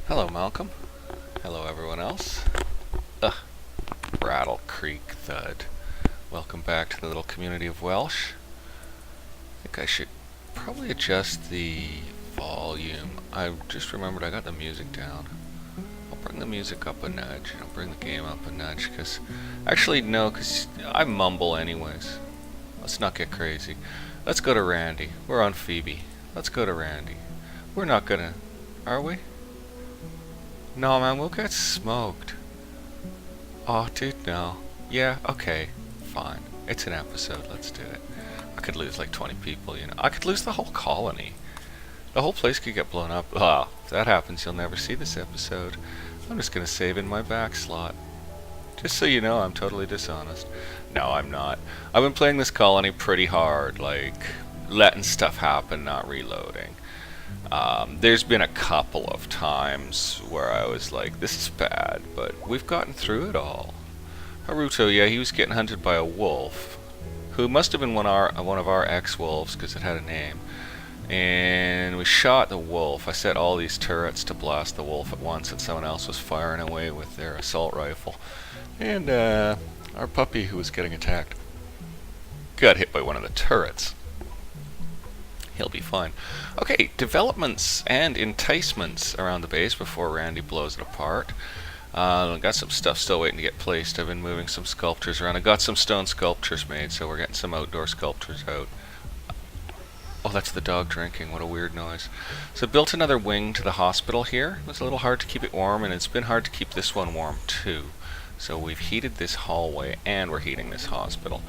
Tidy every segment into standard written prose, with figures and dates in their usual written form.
Hello, Malcolm. Hello, everyone else. Ugh, rattle, creak, thud. Welcome back to the little community of Welsh. I think I should probably adjust the volume. I just remembered I got the music down. I'll bring the music up a nudge. I'll bring the game up a nudge, because... Actually, no, because I mumble anyways. Let's not get crazy. Let's go to Randy. We're on Phoebe. Let's go to Randy. We're not gonna... Are we? No, man, we'll get smoked. Oh, dude, no. Yeah, okay, fine. It's an episode, let's do it. I could lose like 20 people, you know. I could lose the whole colony. The whole place could get blown up. Ah, if that happens, you'll never see this episode. I'm just gonna save in my back slot. Just so you know, I'm totally dishonest. No, I'm not. I've been playing this colony pretty hard, like, letting stuff happen, not reloading. There's been a couple of times where I was like, this is bad, but we've gotten through it all. Haruto, yeah, he was getting hunted by a wolf, who must have been one of our ex-wolves, because it had a name. And we shot the wolf. I set all these turrets to blast the wolf at once, and someone else was firing away with their assault rifle. And our puppy, who was getting attacked, got hit by one of the turrets. He'll be fine. Okay, developments and enticements around the base before Randy blows it apart. Got some stuff still waiting to get placed. I've been moving some sculptures around. I got some stone sculptures made, so we're getting some outdoor sculptures out. Oh, that's the dog drinking. What a weird noise. So built another wing to the hospital here. It was a little hard to keep it warm, and it's been hard to keep this one warm too. So we've heated this hallway, and we're heating this hospital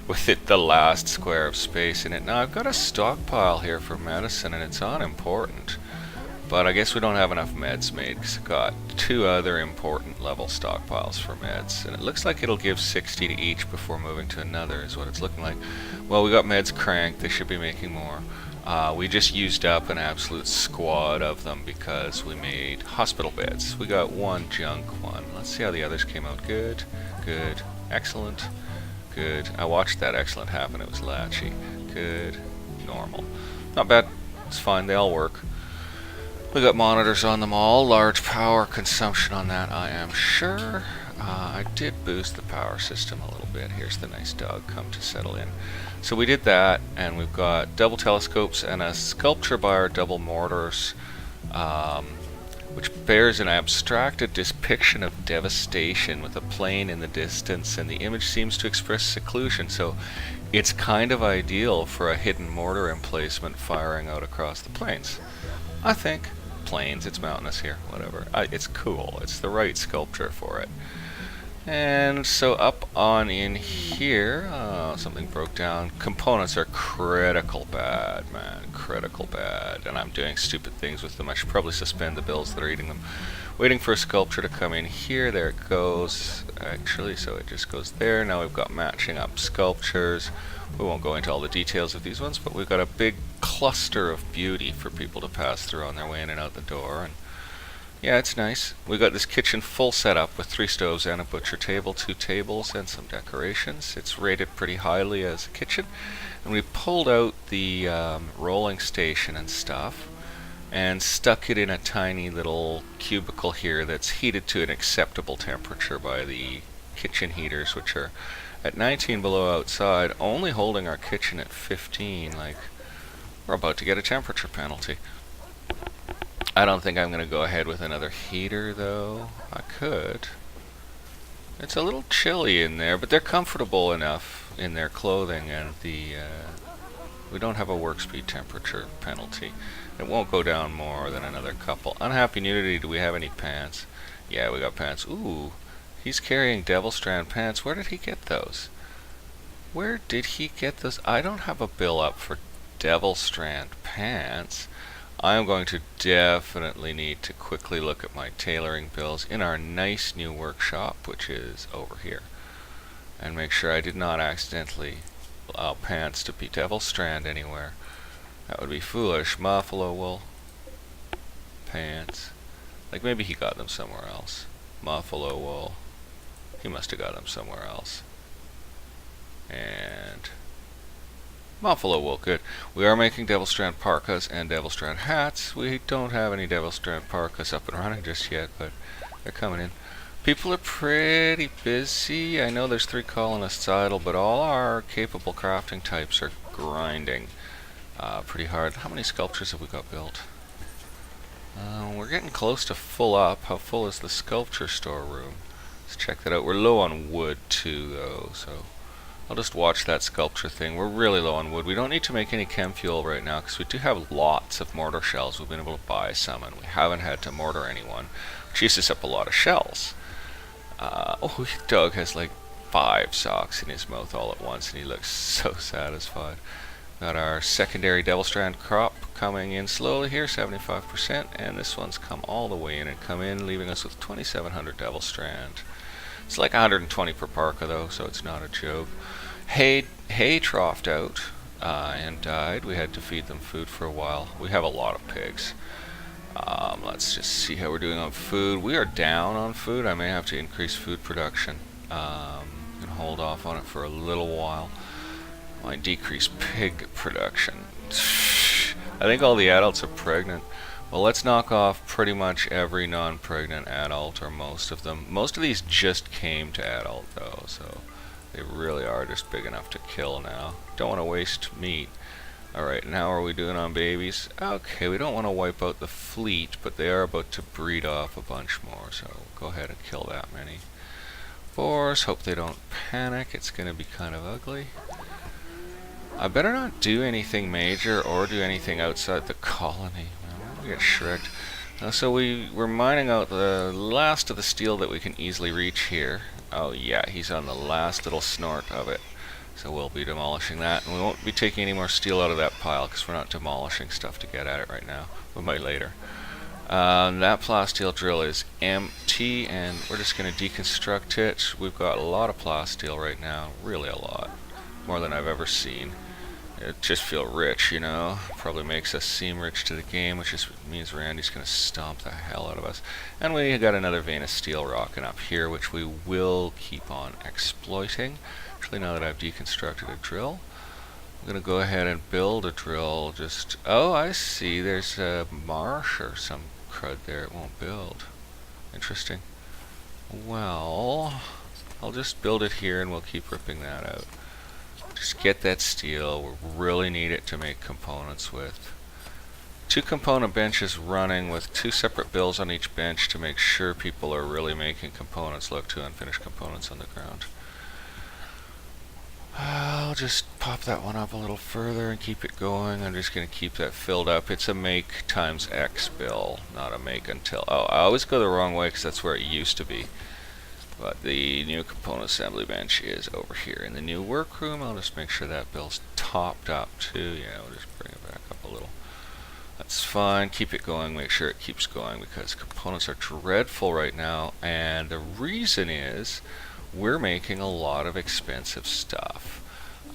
with it the last square of space in it. Now I've got a stockpile here for medicine, and it's unimportant, but I guess we don't have enough meds made, because I've got two other important level stockpiles for meds, and it looks like it'll give 60 to each before moving to another, is what it's looking like. Well, we got meds cranked. They should be making more. We just used up an absolute squad of them because we made hospital beds. We got one junk one. Let's see how the others came out. Good, good, excellent, good. I watched that excellent happen. It was latchy. Good, normal. Not bad. It's fine. They all work. We got monitors on them all. Large power consumption on that, I am sure. I did boost the power system a little bit. Here's the nice dog come to settle in. So we did that, and we've got double telescopes and a sculpture by our double mortars, which bears an abstracted depiction of devastation with a plane in the distance, and the image seems to express seclusion, so it's kind of ideal for a hidden mortar emplacement firing out across the plains. I think. Plains, it's mountainous here, whatever. It's cool. It's the right sculpture for it. And so up on in here, something broke down. Components are critical bad, man. Critical bad. And I'm doing stupid things with them. I should probably suspend the builds that are eating them. Waiting for a sculpture to come in here. There it goes. Actually, so it just goes there. Now we've got matching up sculptures. We won't go into all the details of these ones, but we've got a big cluster of beauty for people to pass through on their way in and out the door. And yeah, it's nice. We got this kitchen full setup with 3 stoves and a butcher table, 2 tables, and some decorations. It's rated pretty highly as a kitchen. And we pulled out the rolling station and stuff and stuck it in a tiny little cubicle here that's heated to an acceptable temperature by the kitchen heaters, which are at 19 below outside, only holding our kitchen at 15. Like, we're about to get a temperature penalty. I don't think I'm going to go ahead with another heater, though. I could. It's a little chilly in there, but they're comfortable enough in their clothing, and we don't have a work speed temperature penalty. It won't go down more than another couple. Unhappy nudity, do we have any pants? Yeah, we got pants. Ooh, he's carrying Devil Strand pants. Where did he get those? Where did he get those? I don't have a bill up for Devil Strand pants. I am going to definitely need to quickly look at my tailoring bills in our nice new workshop, which is over here, and make sure I did not accidentally allow pants to be Devil Strand anywhere. That would be foolish. Buffalo wool pants. Like, maybe he got them somewhere else. Buffalo wool. He must have got them somewhere else. And Buffalo wool, good. We are making Devil Strand parkas and Devil Strand hats. We don't have any Devil Strand parkas up and running just yet, but they're coming in. People are pretty busy. I know there's 3 colonists idle, but all our capable crafting types are grinding pretty hard. How many sculptures have we got built? We're getting close to full up. How full is the sculpture storeroom? Let's check that out. We're low on wood too, though, so I'll just watch that sculpture thing. We're really low on wood. We don't need to make any chem fuel right now because we do have lots of mortar shells. We've been able to buy some, and we haven't had to mortar anyone, which uses up a lot of shells. Oh, Doug has like 5 socks in his mouth all at once, and he looks so satisfied. Got our secondary Devil Strand crop coming in slowly here, 75%, and this one's come all the way in and come in, leaving us with 2,700 Devil Strand. It's like 120 per parka though, so it's not a joke. Hay troughed out and died. We had to feed them food for a while. We have a lot of pigs. Let's just see how we're doing on food. We are down on food. I may have to increase food production and hold off on it for a little while. Might decrease pig production. I think all the adults are pregnant. Well, let's knock off pretty much every non-pregnant adult, or most of them. Most of these just came to adult, though, so they really are just big enough to kill now. Don't want to waste meat. Alright, now are we doing on babies? Okay, we don't want to wipe out the fleet, but they are about to breed off a bunch more, so go ahead and kill that many. Boars, hope they don't panic. It's going to be kind of ugly. I better not do anything major or do anything outside the colony. We get shreked. So we're mining out the last of the steel that we can easily reach here. Oh yeah, he's on the last little snort of it. So we'll be demolishing that. And we won't be taking any more steel out of that pile because we're not demolishing stuff to get at it right now. We might later. That plasteel drill is empty, and we're just going to deconstruct it. We've got a lot of plasteel right now. Really a lot. More than I've ever seen. It just feel rich, you know. Probably makes us seem rich to the game, which just means Randy's going to stomp the hell out of us. And we got another vein of steel rocking up here, which we will keep on exploiting. Actually, now that I've deconstructed a drill, I'm going to go ahead and build a drill. Just, oh, I see. There's a marsh or some crud there. It won't build. Interesting. Well, I'll just build it here and we'll keep ripping that out. Just get that steel. We really need it to make components with. 2 component benches running with 2 separate bills on each bench to make sure people are really making components. Look, 2 unfinished components on the ground. I'll just pop that one up a little further and keep it going. I'm just going to keep that filled up. It's a make times X bill, not a make until. Oh, I always go the wrong way because that's where it used to be. But the new component assembly bench is over here in the new workroom. I'll just make sure that bill's topped up too. Yeah, we'll just bring it back up a little. That's fine. Keep it going. Make sure it keeps going because components are dreadful right now. And the reason is we're making a lot of expensive stuff.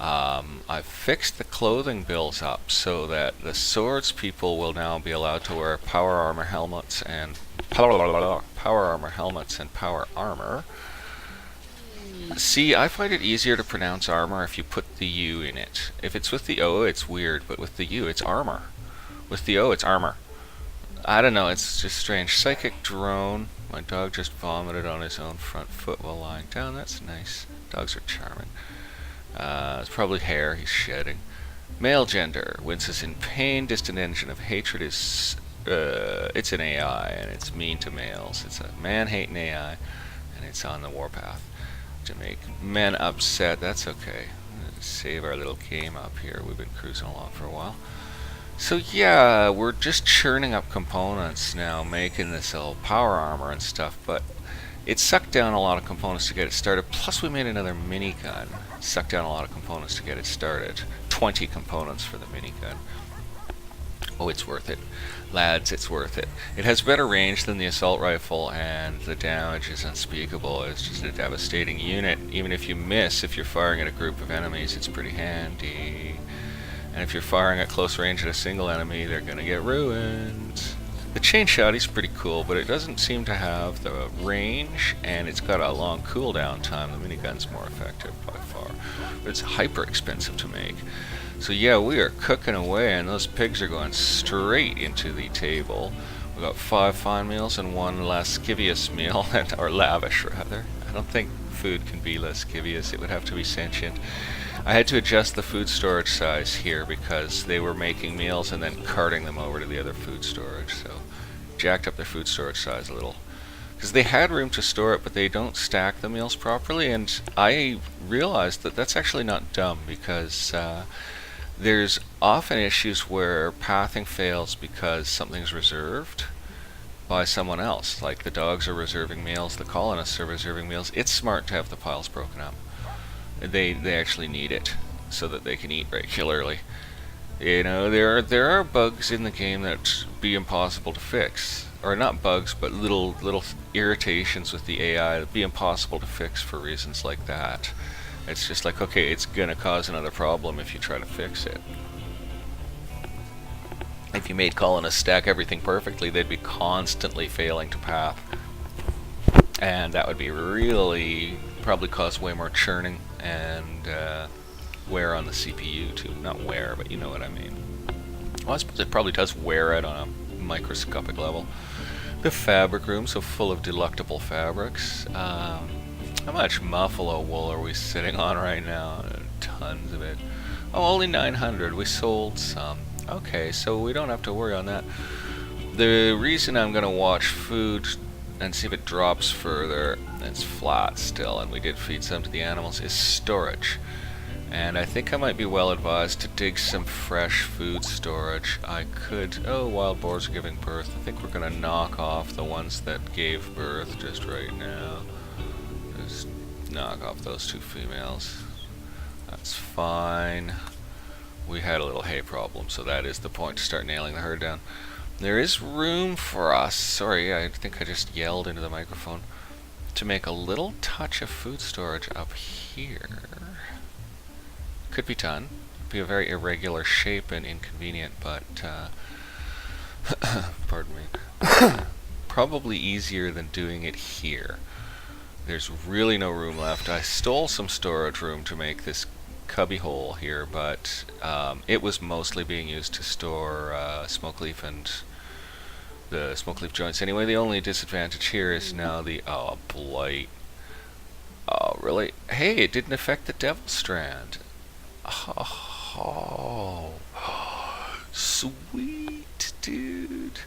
I've fixed the clothing bills up so that the swords people will now be allowed to wear power armor helmets and power armor. See, I find it easier to pronounce armor if you put the U in it. If it's with the O, it's weird, but with the U, it's armor. With the O, it's armor. I don't know, it's just strange. Psychic drone. My dog just vomited on his own front foot while lying down. That's nice. Dogs are charming. It's probably hair he's shedding. Male gender. Winces in pain. Distant engine of hatred is... it's an AI, and it's mean to males. It's a man-hating AI, and it's on the warpath to make men upset. That's okay. Save our little game up here. We've been cruising along for a while. So yeah, we're just churning up components now, making this old power armor and stuff, but it sucked down a lot of components to get it started. Plus we made another minigun. Sucked down a lot of components to get it started. 20 components for the minigun. Oh, it's worth it. Lads, it's worth it. It has better range than the assault rifle, and the damage is unspeakable. It's just a devastating unit. Even if you miss, if you're firing at a group of enemies, it's pretty handy. And if you're firing at close range at a single enemy, they're gonna get ruined. The chain shotty's pretty cool, but it doesn't seem to have the range, and it's got a long cooldown time. The minigun's more effective by far, but it's hyper expensive to make. So yeah, we are cooking away, and those pigs are going straight into the table. We've got 5 fine meals and 1 lascivious meal, or lavish rather. I don't think food can be lascivious, it would have to be sentient. I had to adjust the food storage size here because they were making meals and then carting them over to the other food storage, so jacked up their food storage size a little. Because they had room to store it, but they don't stack the meals properly, and I realized that that's actually not dumb, because there's often issues where pathing fails because something's reserved by someone else. Like the dogs are reserving meals, the colonists are reserving meals. It's smart to have the piles broken up. They actually need it so that they can eat regularly. You know, there are bugs in the game that be impossible to fix. Or not bugs, but little irritations with the AI that be impossible to fix for reasons like that. It's just like, okay, it's gonna cause another problem if you try to fix it. If you made colonists stack everything perfectly, they'd be constantly failing to path. And that would be really, probably cause way more churning and wear on the CPU too. Not wear, but you know what I mean. Well, I suppose it probably does wear it on a microscopic level. The fabric room, so full of delectable fabrics. How much buffalo wool are we sitting on right now? Tons of it. Oh, only 900. We sold some. Okay, so we don't have to worry on that. The reason I'm going to watch food and see if it drops further, it's flat still, and we did feed some to the animals, is storage. And I think I might be well advised to dig some fresh food storage. I could... Oh, wild boars are giving birth. I think we're going to knock off the ones that gave birth just right now. Just knock off those 2 females. That's fine. We had a little hay problem, so that is the point to start nailing the herd down. There is room for us, sorry, I think I just yelled into the microphone, to make a little touch of food storage up here. Could be done. Be a very irregular shape and inconvenient, but pardon me. Probably easier than doing it here. There's really no room left. I stole some storage room to make this cubby hole here, but it was mostly being used to store smoke leaf and the smoke leaf joints. Anyway, the only disadvantage here is now the blight. Oh, really? Hey, it didn't affect the devil strand. Oh, sweet, dude.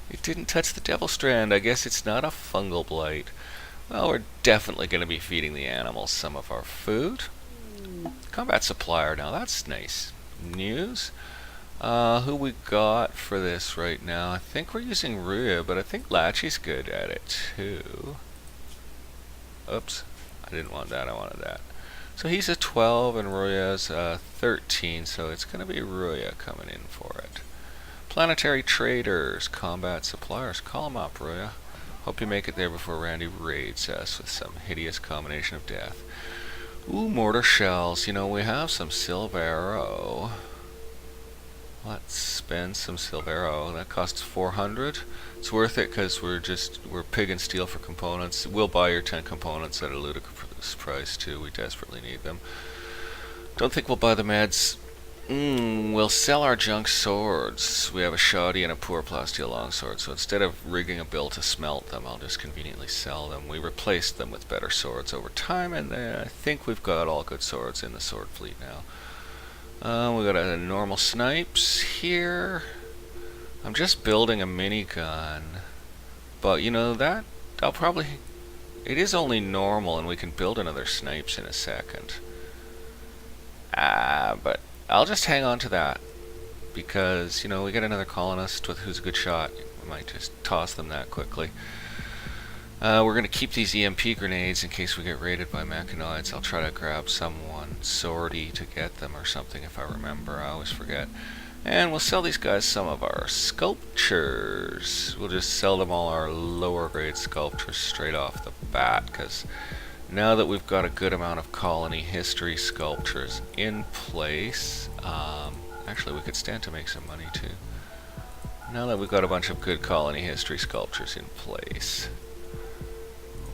It didn't touch the devil strand. I guess it's not a fungal blight. Well, we're definitely going to be feeding the animals some of our food. Combat supplier, now that's nice news. Who we got for this right now? I think we're using Ruya, but I think Lachie's good at it too. Oops, I didn't want that, I wanted that. So he's a 12 and Ruya's a 13, so it's going to be Ruya coming in for it. Planetary traders, combat suppliers, call them up, Ruya. Hope you make it there before Randy raids us with some hideous combination of death. Ooh, mortar shells. You know, we have some Silvero. Let's spend some Silvero. That costs 400. It's worth it because we're pig and steel for components. We'll buy your 10 components at a ludicrous price too. We desperately need them. Don't think we'll buy the meds. We'll sell our junk swords. We have a shoddy and a poor plasteel longsword, so instead of rigging a bill to smelt them, I'll just conveniently sell them. We replaced them with better swords over time, and I think we've got all good swords in the sword fleet now. We got a normal snipes here. I'm just building a minigun, but you know that it is only normal, and we can build another snipes in a second. But I'll just hang on to that, because, you know, we get another colonist who's a good shot. We might just toss them that quickly. We're going to keep these EMP grenades in case we get raided by mechanoids. I'll try to grab someone swordy to get them or something if I remember. I always forget. And we'll sell these guys some of our sculptures. We'll just sell them all our lower grade sculptures straight off the bat, because now that we've got a good amount of colony history sculptures in place, actually we could stand to make some money too. Now that we've got a bunch of good colony history sculptures in place,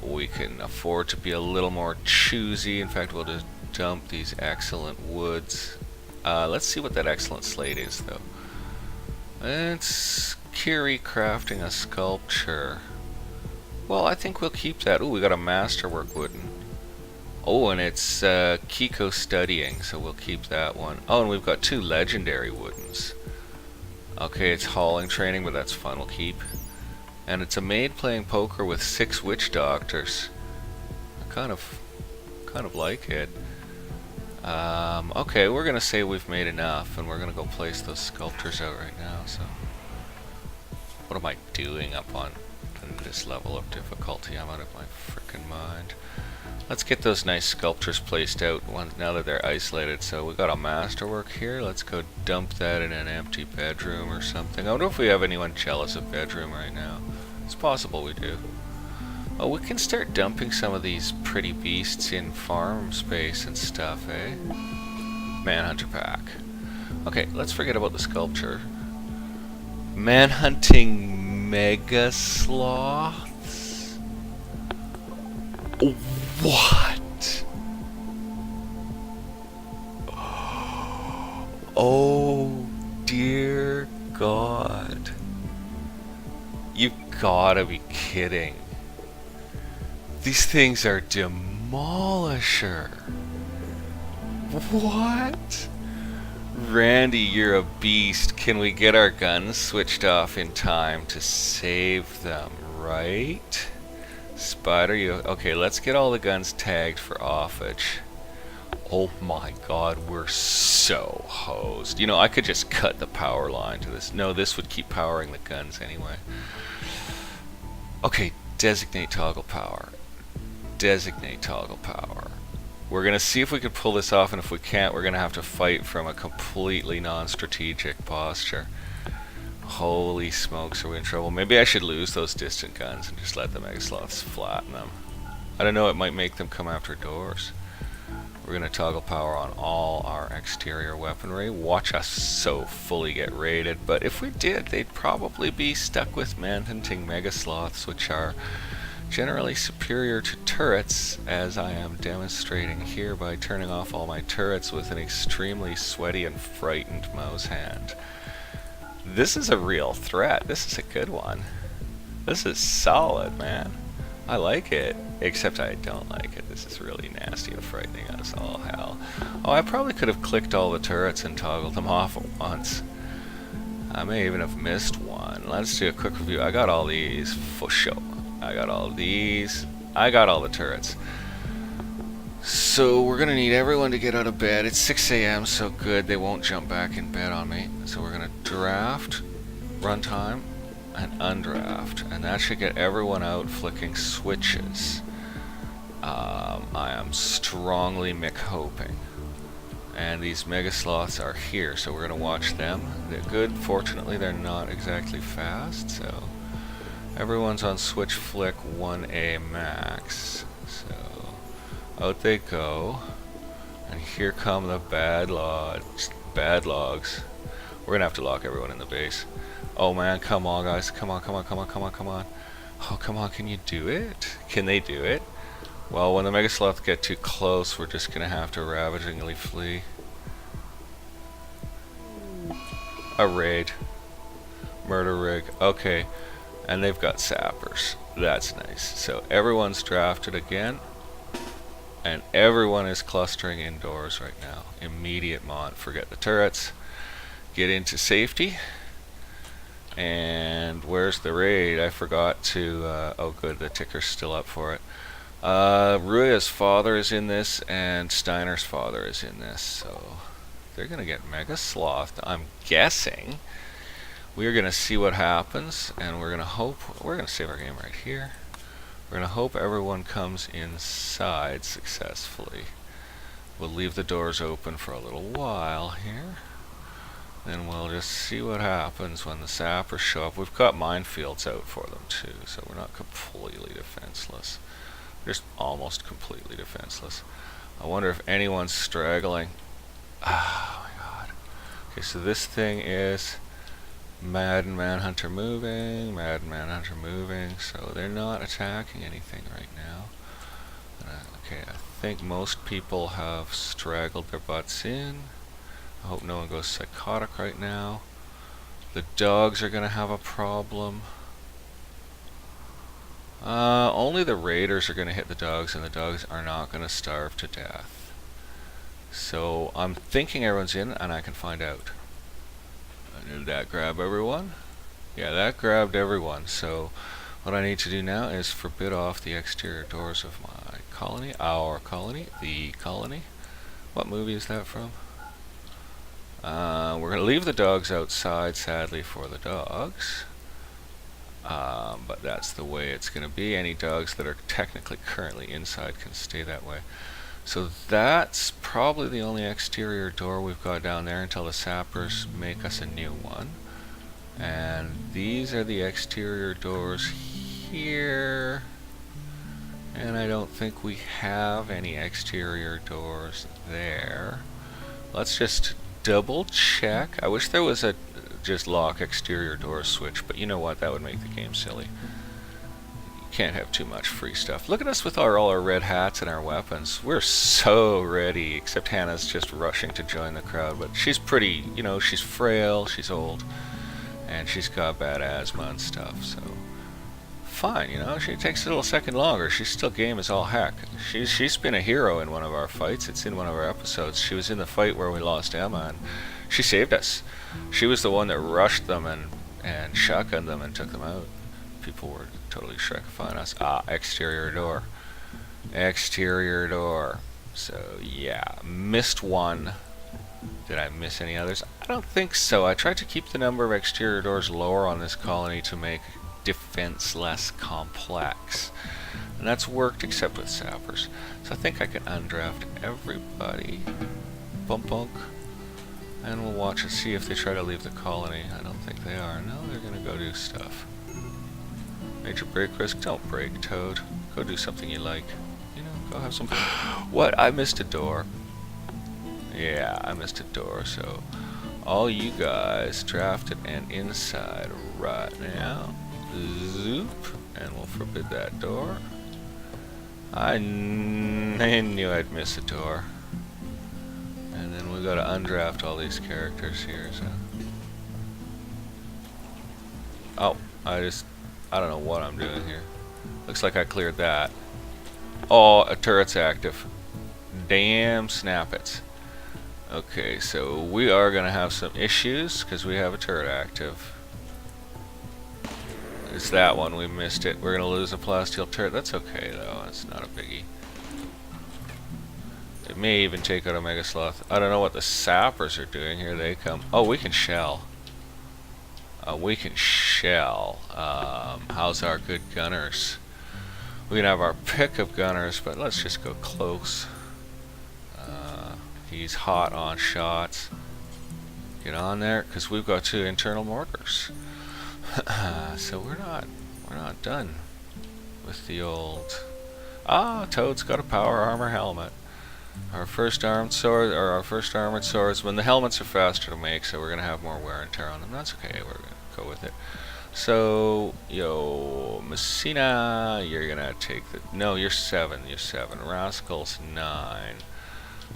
we can afford to be a little more choosy. In fact, we'll just dump these excellent woods. Let's see what that excellent slate is, though. It's Kiri crafting a sculpture. Well, I think we'll keep that. Ooh, we got a masterwork wooden. Oh, and it's Kiko studying, so we'll keep that one. Oh, and we've got 2 legendary woodens. Okay, it's hauling training, but that's fun, we'll keep. And it's a maid playing poker with 6 witch doctors. I kind of like it. Okay, we're gonna say we've made enough, and we're gonna go place those sculptures out right now. So, what am I doing up on this level of difficulty? I'm out of my frickin' mind. Let's get those nice sculptures placed out now that they're isolated. So we got a masterwork here. Let's go dump that in an empty bedroom or something. I wonder if we have anyone jealous of bedroom right now. It's possible we do. Oh, we can start dumping some of these pretty beasts in farm space and stuff, eh? Manhunter pack. Okay, let's forget about the sculpture. Manhunting Megasloths? What? Oh dear God. You've gotta be kidding. These things are demolisher. What? Randy, you're a beast. Can we get our guns switched off in time to save them, right? Spider, you... Okay, let's get all the guns tagged for offage. Oh my God, we're so hosed. You know, I could just cut the power line to this. No, this would keep powering the guns anyway. Okay, designate toggle power. Designate toggle power. We're gonna see if we can pull this off, and if we can't, we're gonna have to fight from a completely non-strategic posture. Holy smokes, are we in trouble? Maybe I should lose those distant guns and just let the Megasloths flatten them. I don't know, it might make them come after doors. We're gonna toggle power on all our exterior weaponry. Watch us so fully get raided, but if we did, they'd probably be stuck with man-hunting Megasloths, which are generally superior to turrets, as I am demonstrating here by turning off all my turrets with an extremely sweaty and frightened mouse hand. This is a real threat. This is a good one. This is solid, man. I like it, except I don't like it. This is really nasty and frightening us all hell. Oh, I probably could have clicked all the turrets and toggled them off at once. I may even have missed one. Let's do a quick review. I got all these for sure. I got all these. I got all the turrets. So we're gonna need everyone to get out of bed. It's 6 a.m. so good they won't jump back in bed on me. So we're gonna draft, runtime, and undraft, and that should get everyone out flicking switches. I am strongly hoping. And these Megasloths are here, so we're gonna watch them. They're good. Fortunately, they're not exactly fast, so everyone's on switch flick 1A max. So out they go, and here come the bad logs. We're gonna have to lock everyone in the base. Oh man, come on guys, come on. Oh, come on, can you do it? Can they do it? Well, when the Megasloths get too close, we're just gonna have to ravagingly flee. A raid. Murder rig. Okay. And they've got sappers. That's nice. So everyone's drafted again. And everyone is clustering indoors right now. Immediate mod. Forget the turrets. Get into safety. And where's the raid? I forgot to... oh good, the ticker's still up for it. Ruya's father is in this, and Steiner's father is in this. So they're going to get Megasloth, I'm guessing. We're going to see what happens, and we're going to hope... We're going to save our game right here. We're going to hope everyone comes inside successfully. We'll leave the doors open for a little while here. Then we'll just see what happens when the sappers show up. We've got minefields out for them too, so we're not completely defenseless. We're just almost completely defenseless. I wonder if anyone's straggling. Oh my god. Okay, so this thing is Mad and Manhunter moving, Mad and Manhunter moving, so they're not attacking anything right now. Okay, I think most people have straggled their butts in. I hope no one goes psychotic right now. The dogs are going to have a problem. Only the raiders are going to hit the dogs, and the dogs are not going to starve to death. So I'm thinking everyone's in, and I can find out. Did that grab everyone? Yeah, that grabbed everyone. So what I need to do now is forbid off the exterior doors of my colony, our colony, the colony. What movie is that from? We're going to leave the dogs outside, sadly, for the dogs. But that's the way it's going to be. Any dogs that are technically currently inside can stay that way. So that's probably the only exterior door we've got down there until the sappers make us a new one. And these are the exterior doors here. And I don't think we have any exterior doors there. Let's just double check. I wish there was a just lock exterior door switch, but you know what? That would make the game silly. You can't have too much free stuff. Look at us with all our red hats and our weapons. We're so ready, except Hannah's just rushing to join the crowd, but she's pretty, you know, she's frail, she's old, and she's got bad asthma and stuff, so fine, you know, she takes a little second longer. She's still game as all heck. She's been a hero in one of our fights. It's in one of our episodes. She was in the fight where we lost Emma, and she saved us. She was the one that rushed them and shotgunned them and took them out. People were totally Shrek-ifying us. Exterior door. Exterior door. So, yeah. Missed one. Did I miss any others? I don't think so. I tried to keep the number of exterior doors lower on this colony to make defense less complex. And that's worked except with sappers. So I think I can undraft everybody. Bunk bunk. And we'll watch and see if they try to leave the colony. I don't think they are. No, they're going to go do stuff. Major break risk. Don't break, Toad. Go do something you like. You know, go have some... What? I missed a door. Yeah, I missed a door, so... all you guys drafted and inside right now. Zoop. And we'll forbid that door. I knew I'd miss a door. And then we gotta undraft all these characters here, so... Oh, I don't know what I'm doing here. Looks like I cleared that. Oh, a turret's active. Damn snappets. Okay, so we are gonna have some issues, because we have a turret active. It's that one, we missed it. We're gonna lose a plasteel turret. That's okay, though. It's not a biggie. It may even take out a Megasloth. I don't know what the sappers are doing here. They come... Oh, we can shell. We can shell. How's our good gunners? We can have our pick of gunners, but let's just go close. He's hot on shots. Get on there, because we've got 2 internal mortars. So we're not done with the old... Toad's got a power armor helmet. Our first armed sword, or our first armored swords, when the helmets are faster to make, so we're gonna have more wear and tear on them. That's okay, we're gonna go with it. So, yo, Messina, you're gonna take the... No, you're 7, you're 7. Rascal's 9.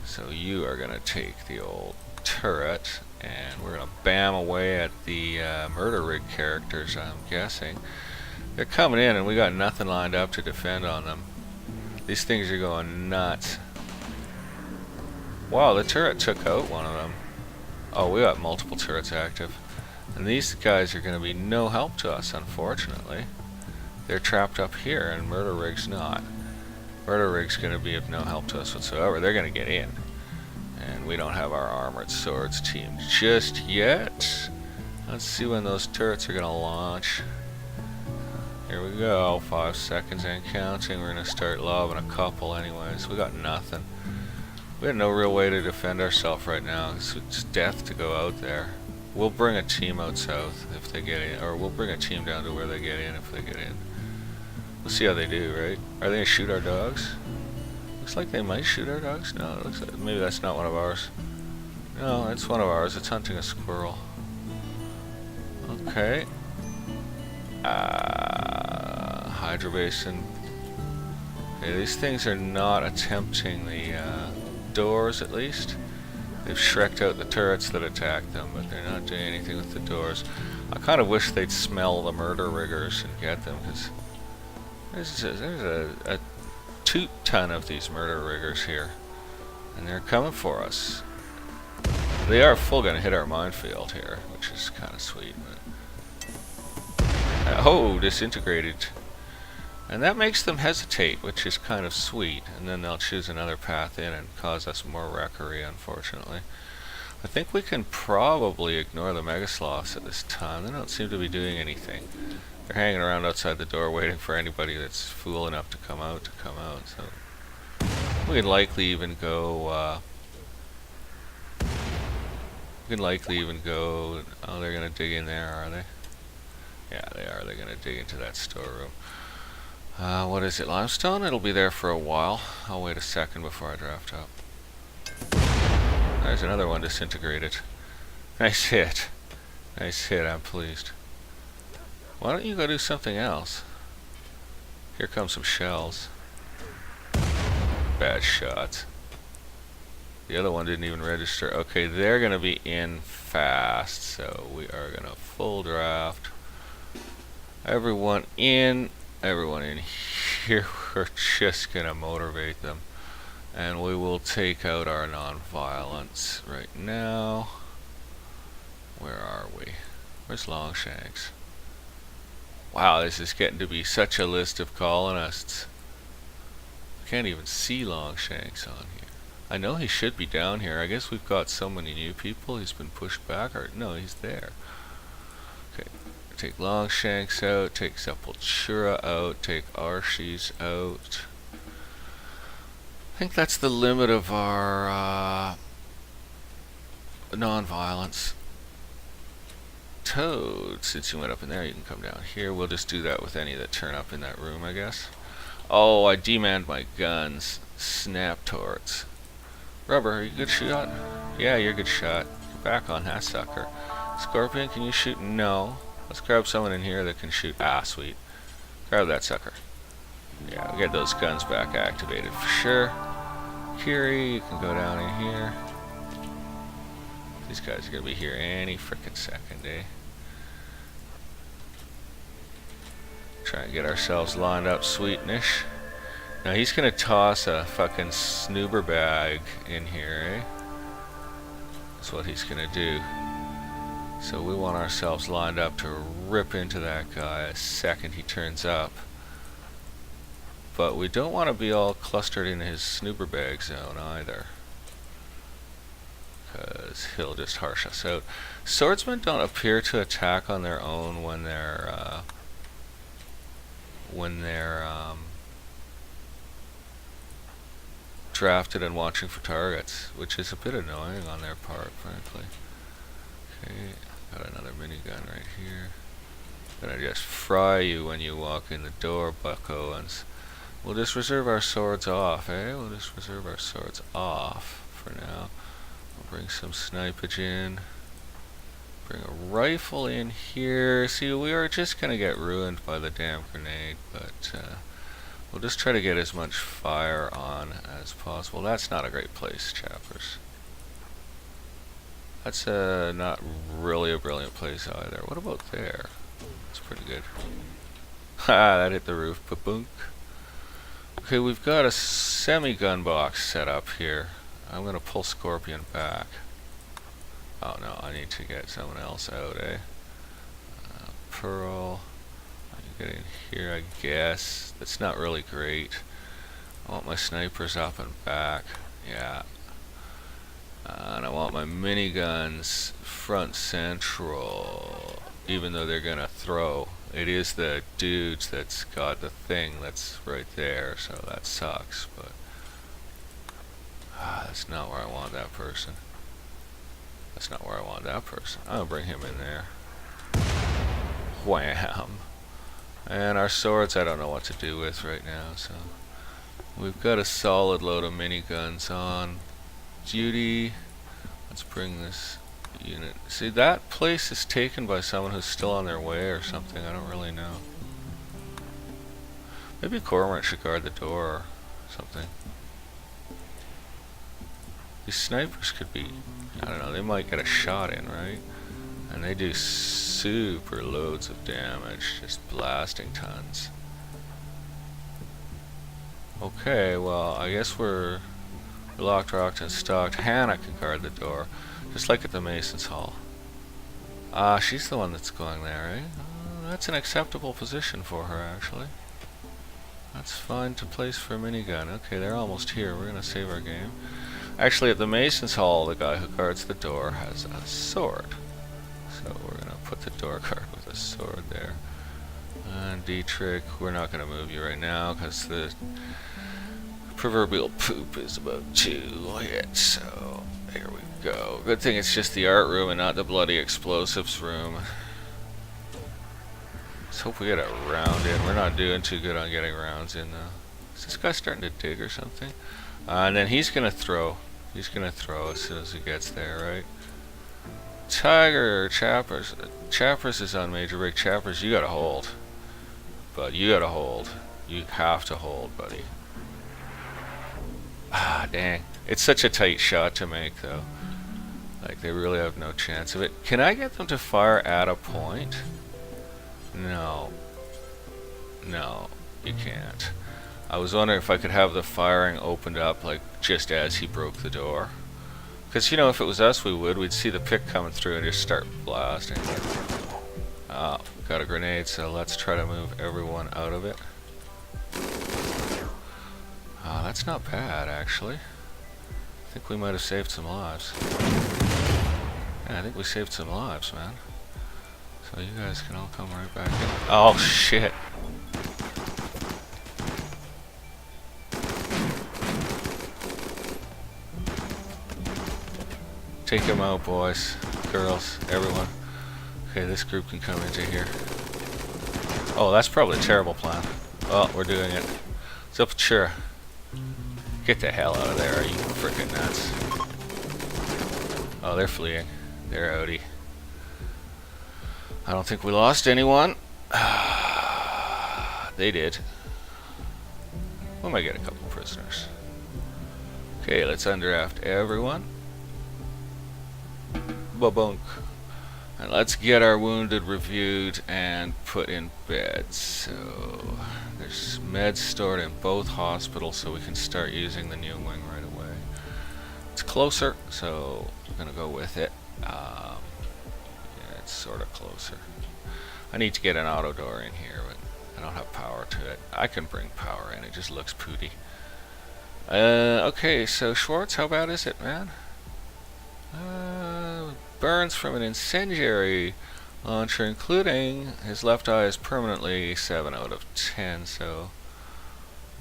So you are gonna take the old turret, and we're gonna bam away at the murder rig characters, I'm guessing. They're coming in, and we got nothing lined up to defend on them. These things are going nuts. Wow, the turret took out one of them. Oh, we got multiple turrets active. And these guys are going to be no help to us, unfortunately. They're trapped up here, and Murder Rig's not. Murder Rig's going to be of no help to us whatsoever. They're going to get in. And we don't have our armored swords team just yet. Let's see when those turrets are going to launch. Here we go, 5 seconds and counting. We're going to start lobbing a couple anyways. We got nothing. We have no real way to defend ourselves right now. It's death to go out there. We'll bring a team out south if they get in, or we'll bring a team down to where they get in if they get in. We'll see how they do, right? Are they gonna shoot our dogs? Looks like they might shoot our dogs. No, it looks like maybe that's not one of ours. No, it's one of ours. It's hunting a squirrel. Okay. Hydro basin. Okay, these things are not attempting the doors, at least. They've shreked out the turrets that attack them, but they're not doing anything with the doors. I kind of wish they'd smell the murder riggers and get them, because there's a toot ton of these murder riggers here, and they're coming for us. They are full gonna hit our minefield here, which is kind of sweet. But oh, disintegrated. And that makes them hesitate, which is kind of sweet, and then they'll choose another path in and cause us more wreckery, unfortunately. I think we can probably ignore the Megasloths at this time. They don't seem to be doing anything. They're hanging around outside the door waiting for anybody that's fool enough to come out. So we can likely even go, oh, they're gonna dig in there, are they? Yeah, they are. They're gonna dig into that storeroom. What is it, limestone? It'll be there for a while. I'll wait a second before I draft up. There's another one disintegrated. Nice hit. Nice hit, I'm pleased. Why don't you go do something else? Here come some shells. Bad shots. The other one didn't even register. Okay, they're gonna be in fast, so we are gonna full draft. Everyone in here. We're just gonna motivate them, and we will take out our non-violence right now. Where are we? Where's Longshanks? Wow, this is getting to be such a list of colonists. I can't even see Longshanks on here. I know he should be down here. I guess we've got so many new people. He's been pushed back, or no, he's there. Okay. Take Longshanks out, take Sepultura out, take Archies out. I think that's the limit of our non-violence. Toad, since you went up in there, you can come down here. We'll just do that with any that turn up in that room, I guess. Oh, I demanned my guns. Snap torts. Rubber, are you a good shot? Yeah, you're a good shot. Get back on that sucker. Scorpion, can you shoot? No. Let's grab someone in here that can shoot. Ah, sweet. Grab that sucker. Yeah, we'll get those guns back activated for sure. Curie, you can go down in here. These guys are gonna be here any frickin' second, eh? Try and get ourselves lined up sweetnish. Now he's gonna toss a fucking snoober bag in here, eh? That's what he's gonna do. So we want ourselves lined up to rip into that guy the second he turns up. But we don't want to be all clustered in his snooper bag zone either, because he'll just harsh us out. Swordsmen don't appear to attack on their own when they're drafted and watching for targets, which is a bit annoying on their part, frankly. Okay, got another minigun right here. Gonna just fry you when you walk in the door, bucko. We'll just reserve our swords off, eh? We'll just reserve our swords off for now. We'll bring some snipage in. Bring a rifle in here. See, we are just gonna get ruined by the damn grenade, but we'll just try to get as much fire on as possible. That's not a great place, chappers. That's not really a brilliant place either. What about there? That's pretty good. Ha! That hit the roof. Ba-boonk. Okay, we've got a semi-gun box set up here. I'm gonna pull Scorpion back. Oh no, I need to get someone else out, eh? Pearl. I can get in here, I guess. That's not really great. I want my snipers up and back. Yeah. And I want my miniguns front central, even though they're gonna throw. It is the dudes that's got the thing that's right there, so that sucks, but that's not where I want that person. That's not where I want that person. I'll bring him in there. Wham! And our swords I don't know what to do with right now, so we've got a solid load of miniguns on duty. Let's bring this unit. See, that place is taken by someone who's still on their way or something. I don't really know. Maybe Cormorant should guard the door or something. These snipers could be, I don't know, they might get a shot in, right? And they do super loads of damage, just blasting tons. Okay, well, I guess we're locked, rocked, and stocked. Hannah can guard the door, just like at the Mason's Hall. Ah, she's the one that's going there, right? That's an acceptable position for her, actually. That's fine to place for a minigun. Okay, they're almost here. We're gonna save our game. Actually, at the Mason's Hall, the guy who guards the door has a sword. So we're gonna put the door guard with a sword there. And Dietrich, we're not gonna move you right now because the proverbial poop is about to hit. So there we go. Good thing it's just the art room and not the bloody explosives room. Let's hope we get a round in. We're not doing too good on getting rounds in though. Is this guy starting to dig or something? And then he's gonna throw. He's gonna throw as soon as he gets there, right? Tiger, Chappers. Chappers is on Major Break. Chappers, you gotta hold. But you gotta hold. You have to hold, buddy. Ah, dang. It's such a tight shot to make, though. Like, they really have no chance of it. Can I get them to fire at a point? No. No, you can't. I was wondering if I could have the firing opened up, like, just as he broke the door. Because, you know, if it was us, we'd see the pick coming through and just start blasting. Oh, got a grenade, so let's try to move everyone out of it. That's not bad, actually. I think we might have saved some lives. Yeah, I think we saved some lives, man. So you guys can all come right back in. Oh, shit. Take him out, boys, girls, everyone. Okay, this group can come into here. Oh, that's probably a terrible plan. Well, we're doing it. So, sure. Get the hell out of there, are you freaking nuts? Oh, they're fleeing. They're outie. I don't think we lost anyone. They did. We might get a couple prisoners. Okay, let's underdraft everyone. Ba-bunk. And let's get our wounded reviewed and put in beds. So there's meds stored in both hospitals, so we can start using the new wing right away. It's closer, so we're gonna go with it. Yeah, it's sort of closer. I need to get an auto door in here, but I don't have power to it. I can bring power in, it just looks pooty. Okay, so Schwartz, how bad is it, man? Burns from an incendiary launcher, including his left eye is permanently 7 out of 10, so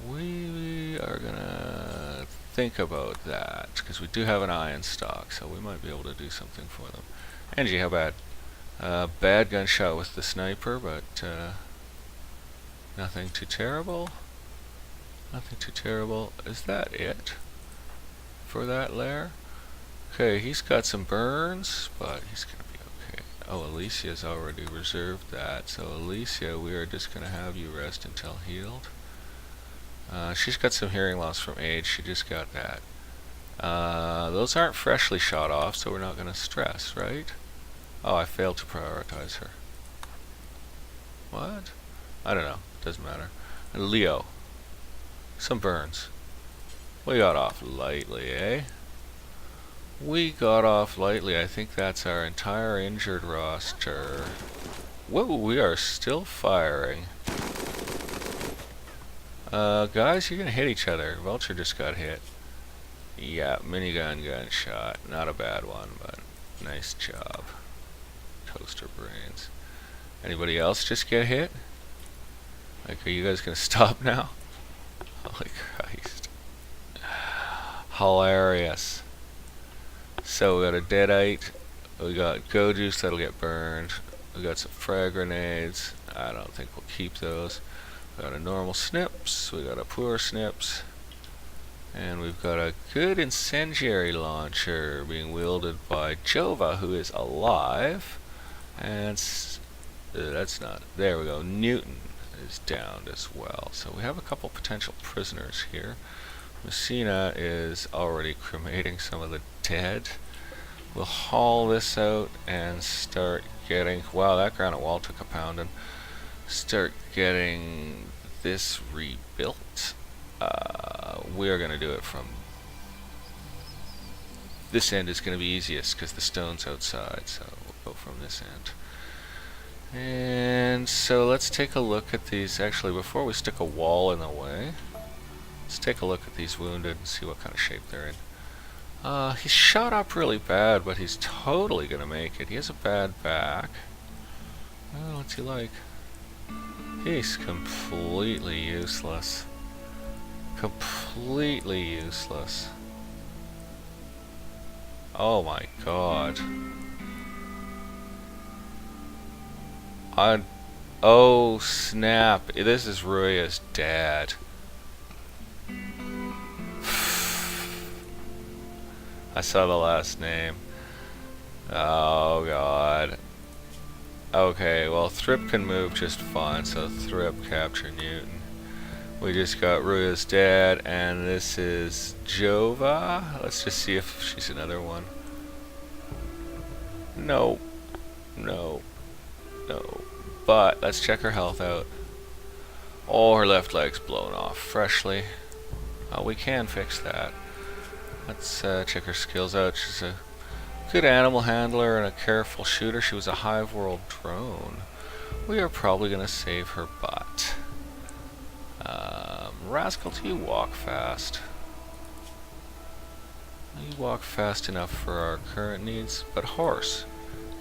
we are gonna think about that, because we do have an eye in stock, so we might be able to do something for them. Angie, how bad? Bad gunshot with the sniper, but nothing too terrible. Nothing too terrible. Is that it for that lair? Okay, he's got some burns, but he's gonna be okay. Oh, Alicia's already reserved that, so Alicia, we are just gonna have you rest until healed. She's got some hearing loss from age, she just got that. Those aren't freshly shot off, so we're not gonna stress, right? Oh, I failed to prioritize her. What? I don't know, doesn't matter. And Leo, some burns. We got off lightly, eh? We got off lightly. I think that's our entire injured roster. Whoa, we are still firing. Guys, you're gonna hit each other. Vulture just got hit. Yeah, minigun gunshot. Not a bad one, but nice job. Toaster brains. Anybody else just get hit? Like, are you guys gonna stop now? Holy Christ. Hilarious. So we got a deadite, we got go juice that'll get burned, we got some frag grenades, I don't think we'll keep those. We got a normal snips, we got a poor snips, And we've got a good incendiary launcher being wielded by Jova, who is alive. And that's not. There we go. Newton is downed as well. So we have a couple potential prisoners here. Messina is already cremating some of the dead. We'll haul this out and start getting. Wow, that granite wall took a pounding. Start getting this rebuilt. We're going to do it from this end. Is going to be easiest because the stone's outside, so we'll go from this end. And so let's take a look at these. Actually, before we stick a wall in the way, let's take a look at these wounded and see what kind of shape they're in. He's shot up really bad, but he's totally going to make it. He has a bad back. Oh, what's he like? He's completely useless. Completely useless. Oh my god. Oh snap. This is Ruya's dad. I saw the last name. Oh god. Okay, well Thrip can move just fine, so Thrip capture Newton. We just got Ruya's dad, and this is Jova. Let's just see if she's another one. No. No. No. But let's check her health out. Oh, her left leg's blown off freshly. Oh, we can fix that. Let's check her skills out. She's a good animal handler and a careful shooter. She was a RimWorld drone. We are probably going to save her butt. Rascal, do you walk fast? You walk fast enough for our current needs, but horse,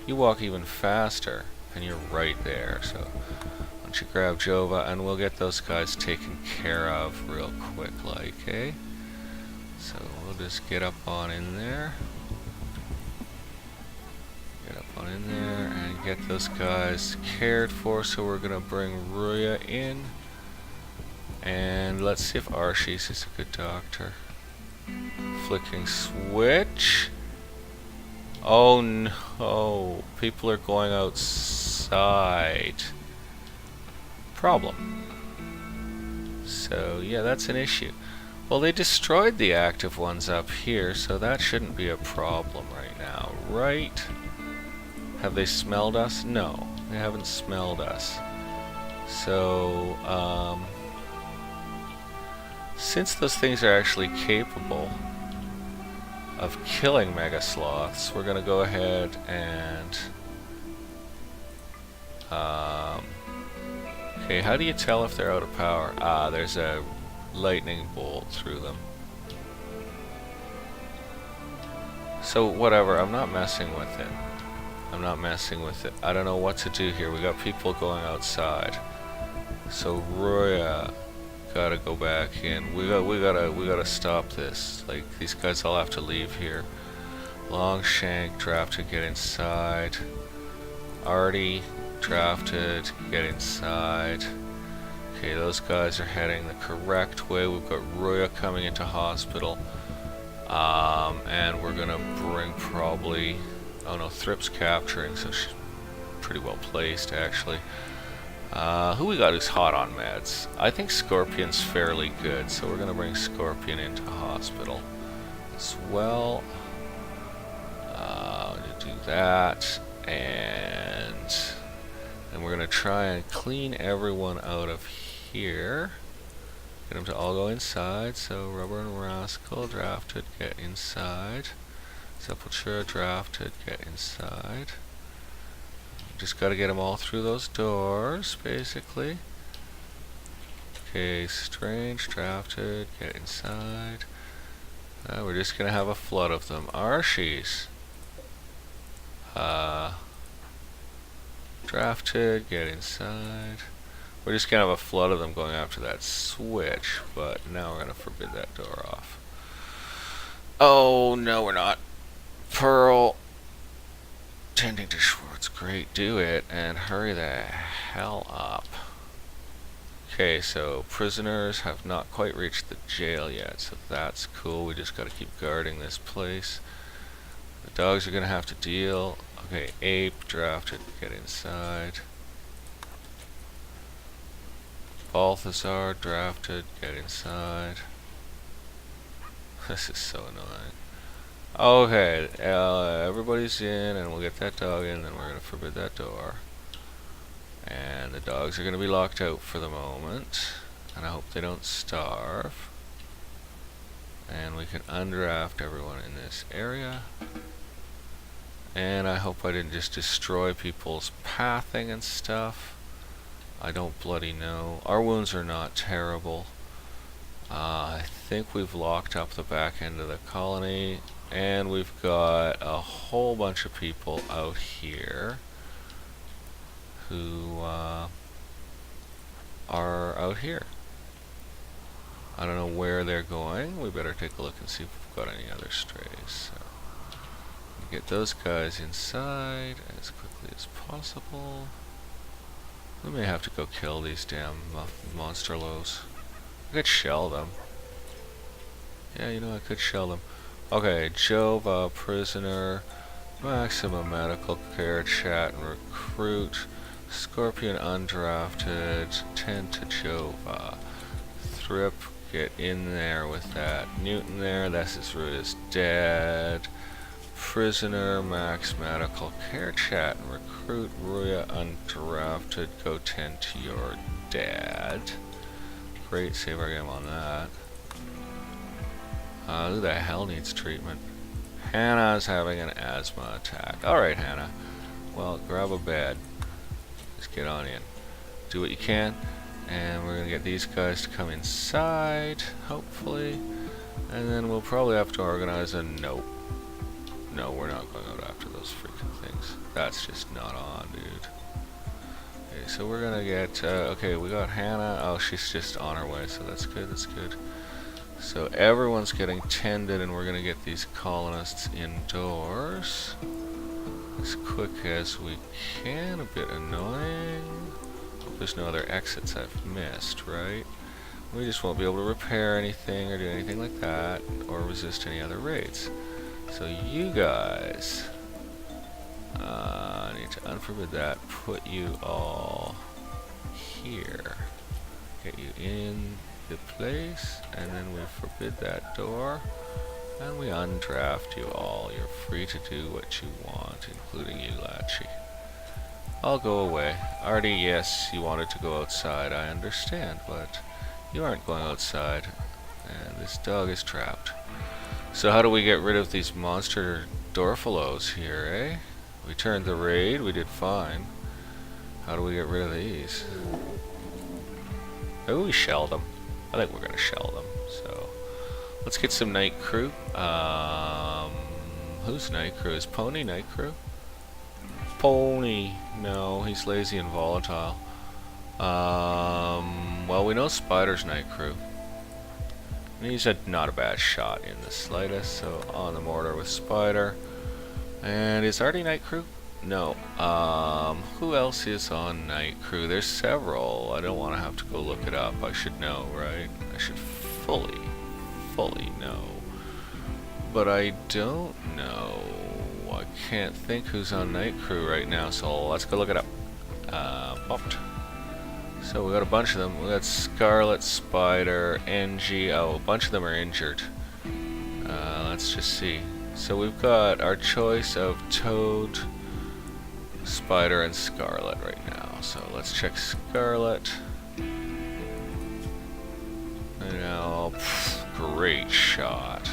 you walk even faster, and you're right there. So why don't you grab Jova, and we'll get those guys taken care of real quick, like, eh? So we'll just get up on in there. Get up on in there and get those guys cared for. So we're gonna bring Ruya in. And let's see if Arshis is a good doctor. Flicking switch. Oh no. People are going outside. Problem. So yeah, that's an issue. Well, they destroyed the active ones up here, so that shouldn't be a problem right now, right? Have they smelled us? No, they haven't smelled us. So, since those things are actually capable of killing Megasloths, we're going to go ahead and... okay, how do you tell if they're out of power? Ah, there's a lightning bolt through them. So, whatever, I'm not messing with it. I'm not messing with it. I don't know what to do here. We got people going outside. So, Ruya... gotta go back in. We gotta stop this. Like, these guys all have to leave here. Longshank drafted, get inside. Artie drafted, get inside. Okay, those guys are heading the correct way. We've got Ruya coming into hospital. And we're gonna bring probably... oh no, Thrip's capturing, so she's pretty well placed actually. Who we got who's hot on meds? I think Scorpion's fairly good, so we're gonna bring Scorpion into hospital as well. To do that, and then we're gonna try and clean everyone out of here. Get them to all go inside. So Rubber and Rascal drafted, get inside. Sepultura drafted, get inside. Just gotta get them all through those doors, basically. Okay, Strange drafted, get inside. We're just gonna have a flood of them. Arshis. Drafted, get inside. We're just gonna have a flood of them going after that switch, but now we're gonna forbid that door off. Oh, no, we're not. Pearl. Tending to Schwartz, great, do it, and hurry the hell up. Okay, so prisoners have not quite reached the jail yet, so that's cool. We just gotta keep guarding this place. The dogs are gonna have to deal. Okay, ape drafted, get inside. Balthazar drafted, get inside. This is so annoying. Okay, everybody's in, and we'll get that dog in, then we're gonna forbid that door. And the dogs are going to be locked out for the moment. And I hope they don't starve. And we can undraft everyone in this area. And I hope I didn't just destroy people's pathing and stuff. I don't bloody know. Our wounds are not terrible. I think we've locked up the back end of the colony. And we've got a whole bunch of people out here who are out here. I don't know where they're going. We better take a look and see if we've got any other strays. So get those guys inside as quickly as possible. We may have to go kill these damn monster lows. I could shell them. Yeah, you know, I could shell them. Okay, Jova, prisoner, maximum medical care, chat and recruit. Scorpion undrafted, 10 to Jova. Thrip, get in there with that. Newton there, that's his root is dead. Prisoner, max medical care, chat and recruit. Ruya undrafted, go 10 to your dad. Great, save our game on that. Who the hell needs treatment? Hannah's having an asthma attack. Alright, Hannah. Well, grab a bed. Get on in. Do what you can. And we're going to get these guys to come inside, hopefully. And then we'll probably have to organize a nope. No, we're not going out after those freaking things. That's just not on, dude. Okay, so we're going to get... okay, we got Hannah. Oh, she's just on her way, so that's good, that's good. So everyone's getting tended, and we're going to get these colonists indoors as quick as we can. A bit annoying. Hope there's no other exits I've missed, right? We just won't be able to repair anything or do anything like that, or resist any other raids. So you guys, I need to unforbid that, put you all here, get you in the place, and then we forbid that door. And we undraft you all. You're free to do what you want, including you, Lachi. I'll go away. Artie, yes, you wanted to go outside, I understand, but you aren't going outside. And this dog is trapped. So how do we get rid of these monster Dorphalos here, eh? We turned the raid, we did fine. How do we get rid of these? Maybe we shell them. I think we're gonna shell them, so... Let's get some night crew. Who's night crew? Is Pony night crew? Pony. No, he's lazy and volatile. Well, we know Spider's night crew. And he's not a bad shot in the slightest, so on the mortar with Spider. And is Artie night crew? No. Who else is on night crew? There's several. I don't want to have to go look it up. I should know, right? I should fully know. But I don't know. I can't think who's on night crew right now, so let's go look it up. Popped. So we got a bunch of them. We got Scarlet, Spider, NG. Oh, a bunch of them are injured. Let's just see. So we've got our choice of Toad, Spider, and Scarlet right now. So let's check Scarlet. And now, great shot.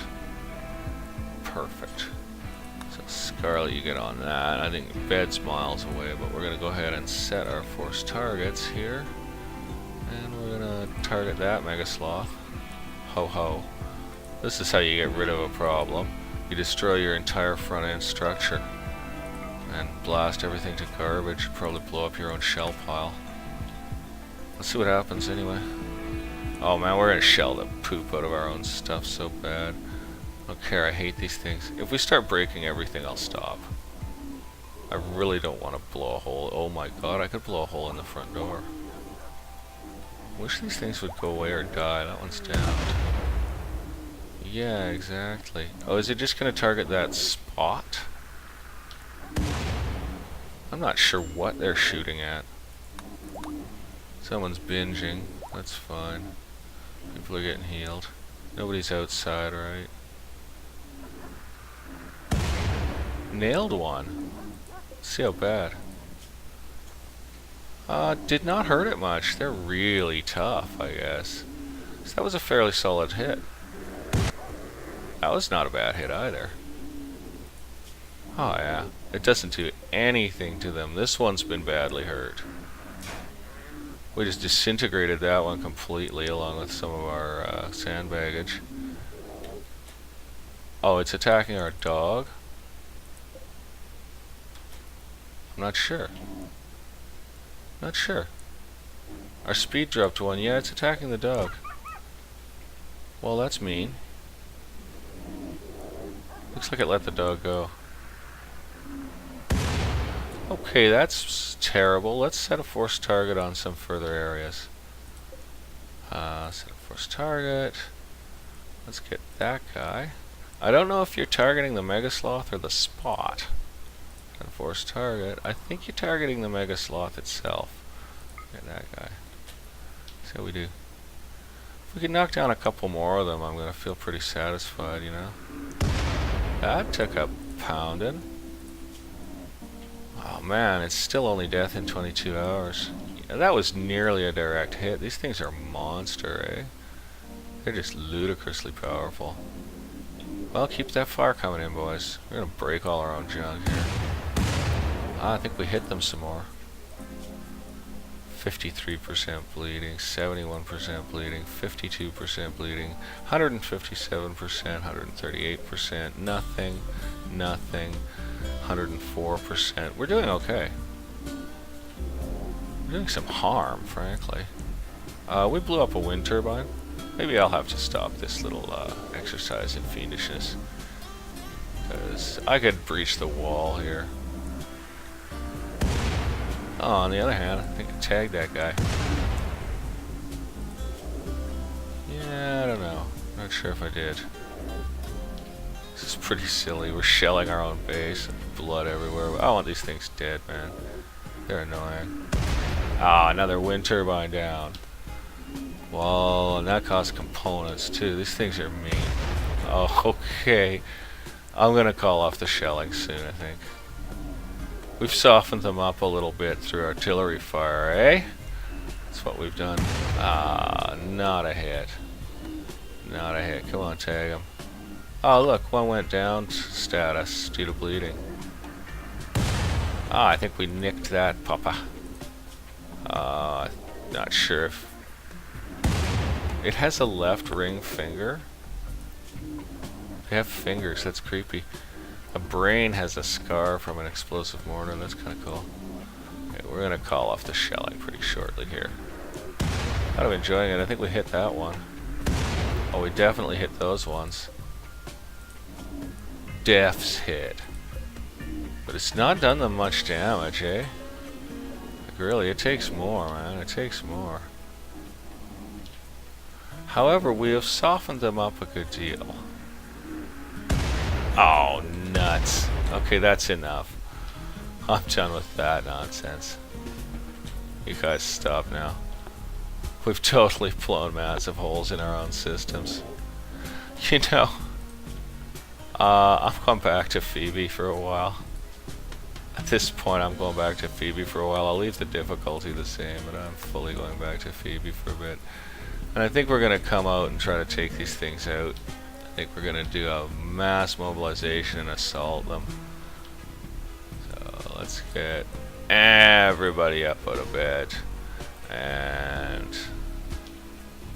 Perfect. So Scarlet, you get on that. I think bed's miles away, but we're going to go ahead and set our force targets here. And we're going to target that Megasloth. Ho ho. This is how you get rid of a problem. You destroy your entire front end structure and blast everything to garbage. Probably blow up your own shell pile. Let's see what happens anyway. Oh man, we're gonna shell the poop out of our own stuff so bad. I don't care, I hate these things. If we start breaking everything, I'll stop. I really don't want to blow a hole. Oh my god, I could blow a hole in the front door. Wish these things would go away or die. That one's down. Yeah, exactly. Oh, is it just gonna target that spot? I'm not sure what they're shooting at. Someone's binging. That's fine. People are getting healed. Nobody's outside, right? Nailed one. Let's see how bad. Did not hurt it much. They're really tough, I guess. So that was a fairly solid hit. That was not a bad hit either. Oh yeah. It doesn't do anything to them. This one's been badly hurt. We just disintegrated that one completely along with some of our sand baggage. Oh, it's attacking our dog? I'm not sure. Not sure. Our speed dropped one. Yeah, it's attacking the dog. Well, that's mean. Looks like it let the dog go. Okay, that's terrible. Let's set a forced target on some further areas. Set a forced target. Let's get that guy. I don't know if you're targeting the Megasloth or the spot. Set a forced target. I think you're targeting the Megasloth itself. Get that guy. See how we do. If we can knock down a couple more of them, I'm going to feel pretty satisfied, you know. That took a pounding. Oh man, it's still only death in 22 hours. Yeah, that was nearly a direct hit. These things are monster, eh? They're just ludicrously powerful. Well, keep that fire coming in, boys. We're gonna break all our own junk here. I think we hit them some more. 53% bleeding, 71% bleeding, 52% bleeding, 157%, 138%, nothing, nothing, 104%. We're doing okay. We're doing some harm, frankly. We blew up a wind turbine. Maybe I'll have to stop this little exercise in fiendishness. Because I could breach the wall here. Oh, on the other hand, I think I tagged that guy. Yeah, I don't know. Not sure if I did. This is pretty silly. We're shelling our own base. Blood everywhere. I want these things dead, man. They're annoying. Ah, another wind turbine down. Well, and that costs components too. These things are mean. Oh, okay. I'm gonna call off the shelling soon, I think. We've softened them up a little bit through artillery fire, eh? That's what we've done. Ah, not a hit. Not a hit. Come on, tag him. Oh, look, one went down status due to bleeding. Ah, I think we nicked that, papa. Not sure if... It has a left ring finger. They have fingers, that's creepy. A brain has a scar from an explosive mortar, that's kind of cool. Okay, we're going to call off the shelling pretty shortly here. Kind of enjoying it. I think we hit that one. Oh, we definitely hit those ones. Death's hit. But it's not done them much damage, eh? Like really, it takes more, man. It takes more. However, we have softened them up a good deal. Oh, nuts. Okay, that's enough. I'm done with that nonsense. You guys stop now. We've totally blown massive holes in our own systems. You know, I'm going back to Phoebe for a while. At this point, I'm going back to Phoebe for a while. I'll leave the difficulty the same, but I'm fully going back to Phoebe for a bit. And I think we're going to come out and try to take these things out. I think we're going to do a mass mobilization and assault them. So let's get everybody up out of bed. And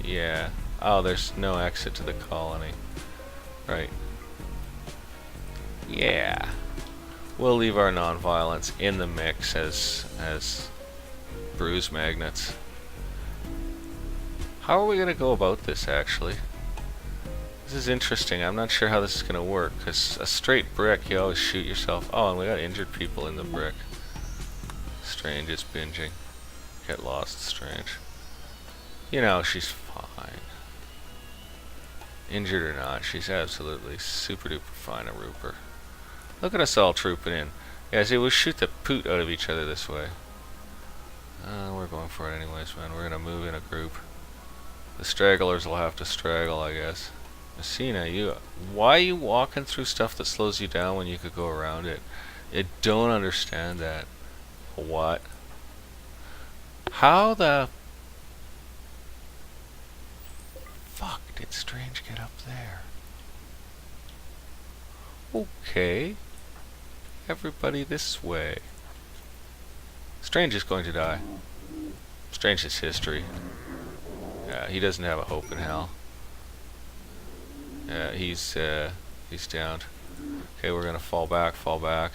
yeah. Oh, there's no exit to the colony. Right. Yeah. We'll leave our non-violence in the mix as bruise magnets. How are we going to go about this, actually? This is interesting. I'm not sure how this is going to work, because a straight brick, you always shoot yourself. Oh, and we got injured people in the brick. Strange is binging. Get lost, strange. You know, she's fine. Injured or not, she's absolutely super duper fine, a Rooper. Look at us all trooping in. Yeah, see, we'll shoot the poot out of each other this way. We're going for it anyways, man. We're gonna move in a group. The stragglers will have to straggle, I guess. Messina, why are you walking through stuff that slows you down when you could go around it? I don't understand that. What? How the fuck did Strange get up there? Okay. Everybody this way. Strange is going to die. Strange is history. Yeah, he doesn't have a hope in hell. Yeah, he's downed. Okay, we're gonna fall back, fall back.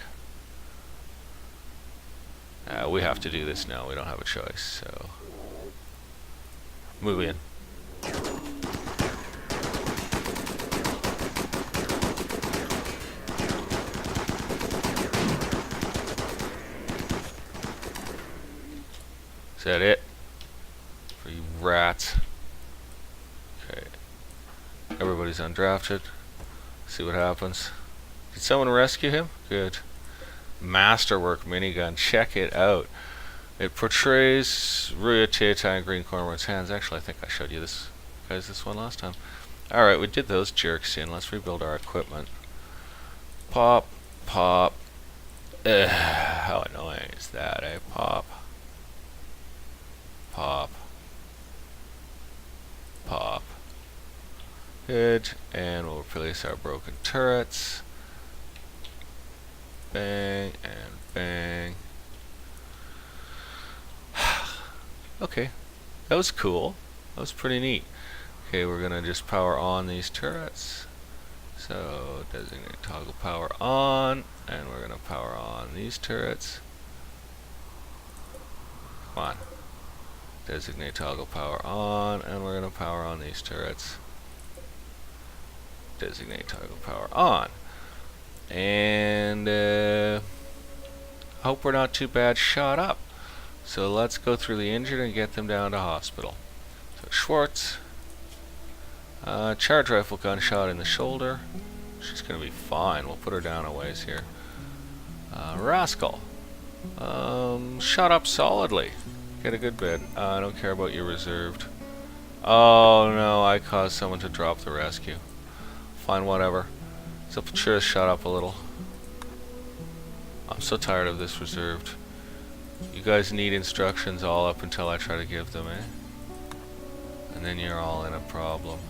We have to do this now. We don't have a choice, so move in. Is that it? For you rats. Okay. Everybody's undrafted. See what happens. Did someone rescue him? Good. Masterwork minigun. Check it out. It portrays Ruya Tietai in green cornward's hands. Actually, I think I showed you this one last time. Alright, we did those jerks in. Let's rebuild our equipment. Pop. Pop. Ugh, how annoying is that, eh? Pop. Pop. Pop. Good. And we'll replace our broken turrets. Bang and bang. Okay. That was cool. That was pretty neat. Okay, we're gonna just power on these turrets. So designate toggle power on, and we're gonna power on these turrets. Come on. Designate toggle power on, and we're gonna power on these turrets. Designate toggle power on. And hope we're not too bad shot up. So let's go through the injured and get them down to hospital. So Schwartz. Charge rifle gunshot in the shoulder. She's gonna be fine. We'll put her down a ways here. Rascal. Shot up solidly. Get a good bed. I don't care about your reserved. Oh no, I caused someone to drop the rescue. Fine, whatever. So Patricia shot up a little. I'm so tired of this reserved. You guys need instructions all up until I try to give them, eh? And then you're all in a problem.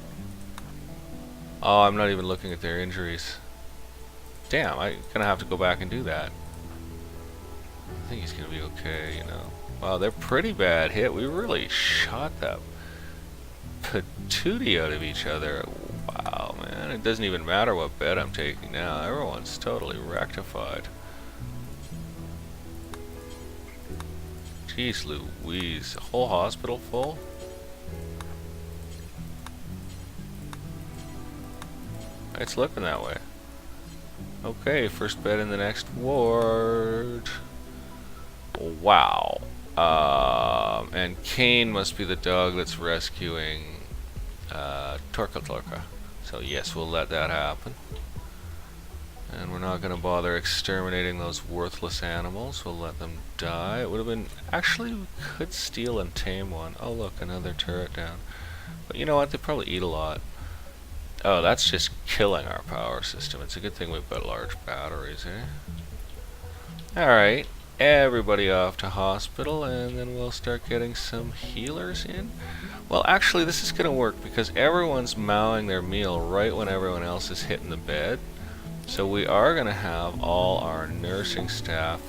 Oh, I'm not even looking at their injuries. Damn, I'm gonna have to go back and do that. I think he's gonna be okay, you know. Wow, they're pretty bad hit. We really shot that patootie out of each other. Wow, man. It doesn't even matter what bed I'm taking now. Everyone's totally rectified. Jeez Louise. A whole hospital full? It's looking that way. Okay, first bed in the next ward. Wow. And Kane must be the dog that's rescuing Torka. So yes, we'll let that happen. And we're not going to bother exterminating those worthless animals. We'll let them die. It would have been... Actually, we could steal and tame one. Oh look, another turret down. But you know what? They probably eat a lot. Oh, that's just killing our power system. It's a good thing we've got large batteries, eh? Alright. Everybody off to hospital, and then we'll start getting some healers in. Well, actually, this is going to work because everyone's mowing their meal right when everyone else is hitting the bed. So we are going to have all our nursing staff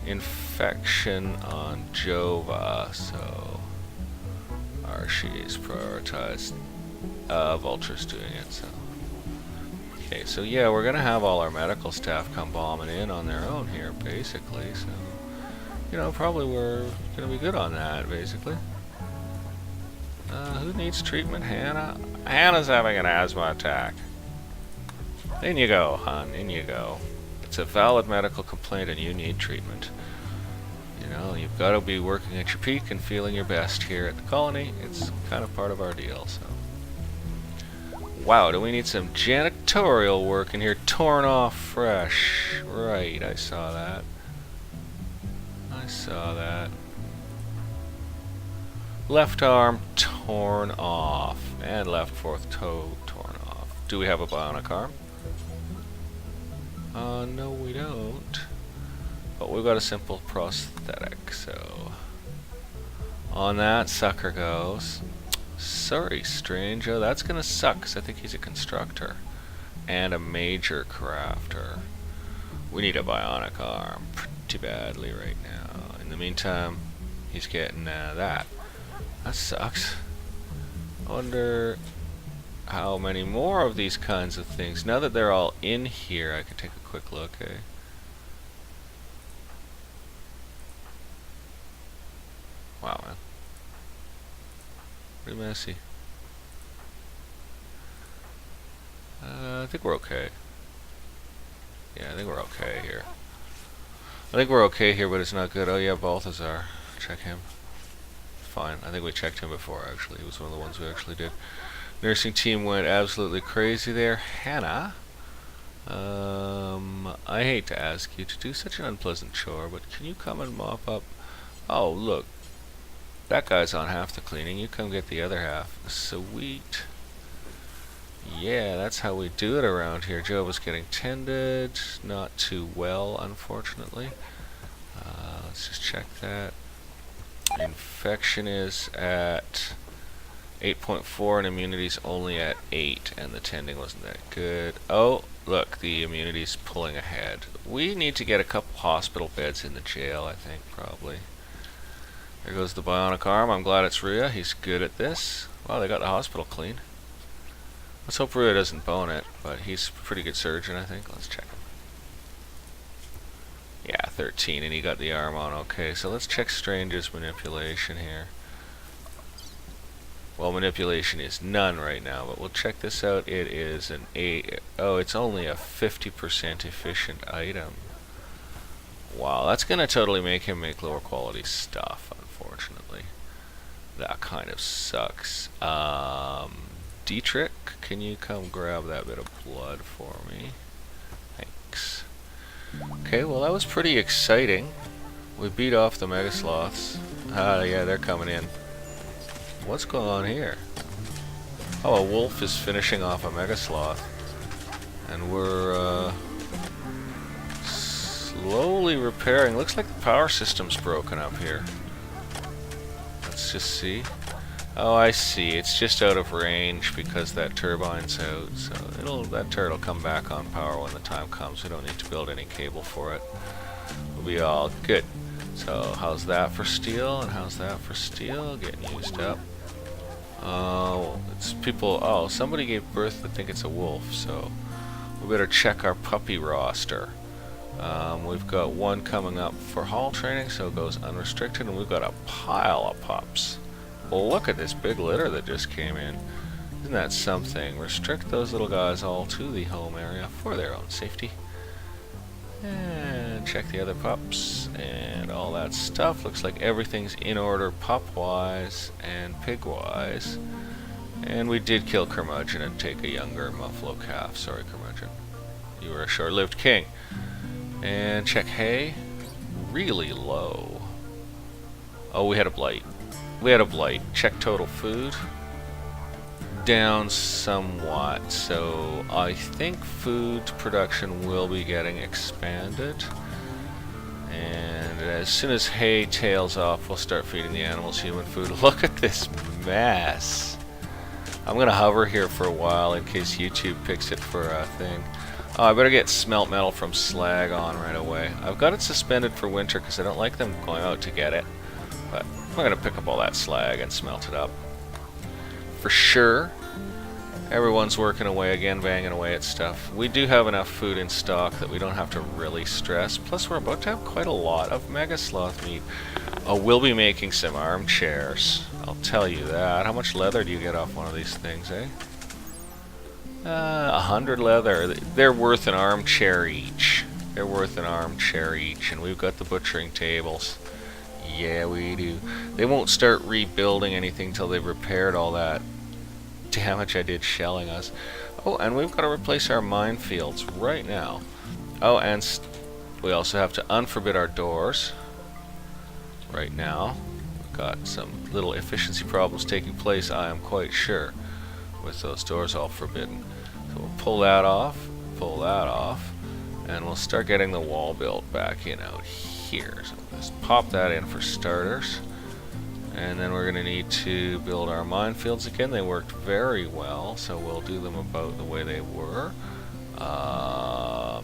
infection on Jova. So Archie's prioritized. Vulture's doing it. So okay, so yeah, we're going to have all our medical staff come bombing in on their own here, basically. So, you know, probably we're going to be good on that, basically. Who needs treatment? Hannah? Hannah's having an asthma attack. In you go, hon. In you go. It's a valid medical complaint and you need treatment. You know, you've got to be working at your peak and feeling your best here at the colony. It's kind of part of our deal, so. Wow, do we need some janitorial work in here? Torn off fresh. Right, I saw that. I saw that. Left arm torn off. And left fourth toe torn off. Do we have a bionic arm? No we don't. But we've got a simple prosthetic, so... On that sucker goes. Sorry, stranger. That's gonna suck, 'cause I think he's a constructor. And a major crafter. We need a bionic arm pretty badly right now. In the meantime, he's getting that. That sucks. I wonder how many more of these kinds of things. Now that they're all in here, I can take a quick look, eh? Wow, man. Pretty messy. I think we're okay. Yeah, I think we're okay here. I think we're okay here, but it's not good. Oh yeah, Balthazar. Check him. Fine. I think we checked him before, actually. He was one of the ones we actually did. Nursing team went absolutely crazy there. Hannah, I hate to ask you to do such an unpleasant chore, but can you come and mop up? Oh, look. That guy's on half the cleaning. You come get the other half. Sweet. Yeah, that's how we do it around here. Joe was getting tended. Not too well, unfortunately. Let's just check that. Infection is at 8.4 and immunity's only at 8, and the tending wasn't that good. Oh, look, the immunity's pulling ahead. We need to get a couple hospital beds in the jail, I think, probably. There goes the bionic arm. I'm glad it's Rhea. He's good at this. Wow, they got the hospital clean. Let's hope Rhea doesn't bone it, but he's a pretty good surgeon, I think. Let's check him. Yeah, 13, and he got the arm on. Okay, so let's check Strange's manipulation here. Well, manipulation is none right now, but we'll check this out. It is an 8. Oh, it's only a 50% efficient item. Wow, that's going to totally make him make lower quality stuff, unfortunately. That kind of sucks. Dietrich, can you come grab that bit of blood for me? Thanks. Okay, well that was pretty exciting. We beat off the Megasloths. Yeah, they're coming in. What's going on here? Oh, a wolf is finishing off a Megasloth. And we're, slowly repairing. Looks like the power system's broken up here. Let's just see. Oh, I see. It's just out of range because that turbine's out. So that turret will come back on power when the time comes. We don't need to build any cable for it. We'll be all good. So how's that for steel? And how's that for steel? Getting used up. It's people. Oh, somebody gave birth to think it's a wolf. So we better check our puppy roster. We've got one coming up for hall training, so it goes unrestricted, and we've got a pile of pups. Well, look at this big litter that just came in. Isn't that something? Restrict those little guys all to the home area for their own safety. And check the other pups and all that stuff. Looks like everything's in order pup-wise and pig-wise. And we did kill Curmudgeon and take a younger Muffalo calf. Sorry, Curmudgeon. You were a short-lived king. And check hay. Really low. Oh, we had a blight. We had a blight. Check total food. Down somewhat. So I think food production will be getting expanded. And as soon as hay tails off, we'll start feeding the animals human food. Look at this mess. I'm going to hover here for a while in case YouTube picks it for a thing. Oh, I better get smelt metal from slag on right away. I've got it suspended for winter because I don't like them going out to get it. But I'm going to pick up all that slag and smelt it up. For sure. Everyone's working away again, banging away at stuff. We do have enough food in stock that we don't have to really stress. Plus, we're about to have quite a lot of Megasloth meat. Oh, we'll be making some armchairs. I'll tell you that. How much leather do you get off one of these things, eh? 100 leather. They're worth an armchair each. They're worth an armchair each. And we've got the butchering tables. Yeah, we do. They won't start rebuilding anything till they've repaired all that damage I did shelling us. Oh, and we've got to replace our minefields right now. Oh, and we also have to unforbid our doors right now. We've got some little efficiency problems taking place, I am quite sure, with those doors all forbidden. So we'll pull that off, and we'll start getting the wall built back in out here. So let's pop that in for starters. And then we're going to need to build our minefields again. They worked very well, so we'll do them about the way they were.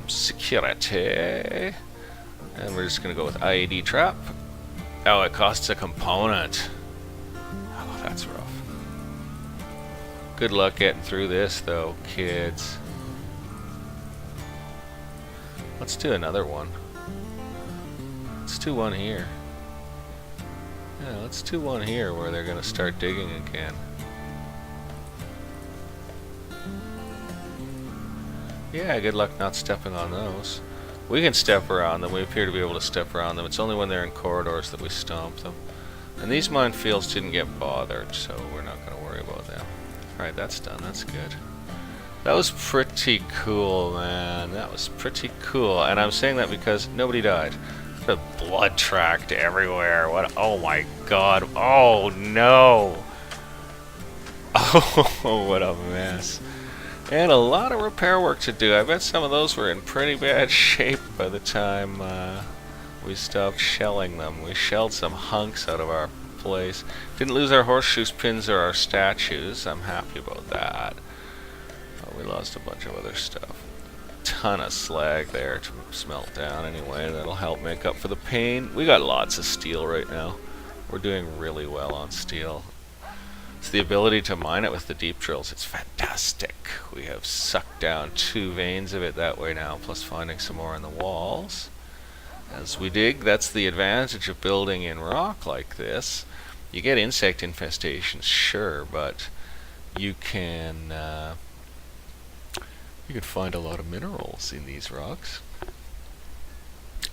Security. And we're just going to go with IED trap. Oh, it costs a component. Oh, that's rough. Good luck getting through this, though, kids. Let's do another one. Let's do one here. Yeah, let's do one here where they're going to start digging again. Yeah, good luck not stepping on those. We can step around them. We appear to be able to step around them. It's only when they're in corridors that we stomp them. And these minefields didn't get bothered, so we're not going to worry about them. Alright, that's done. That's good. That was pretty cool, man. That was pretty cool. And I'm saying that because nobody died. The blood tracked everywhere. What? Oh my god. Oh no. Oh, what a mess. And a lot of repair work to do. I bet some of those were in pretty bad shape by the time we stopped shelling them. We shelled some hunks out of our place. Didn't lose our horseshoe pins or our statues. I'm happy about that. We lost a bunch of other stuff. Ton of slag there to smelt down anyway. That'll help make up for the pain. We got lots of steel right now. We're doing really well on steel. It's the ability to mine it with the deep drills. It's fantastic. We have sucked down 2 veins of it that way now, plus finding some more in the walls. As we dig, that's the advantage of building in rock like this. You get insect infestations, sure, but you can find a lot of minerals in these rocks.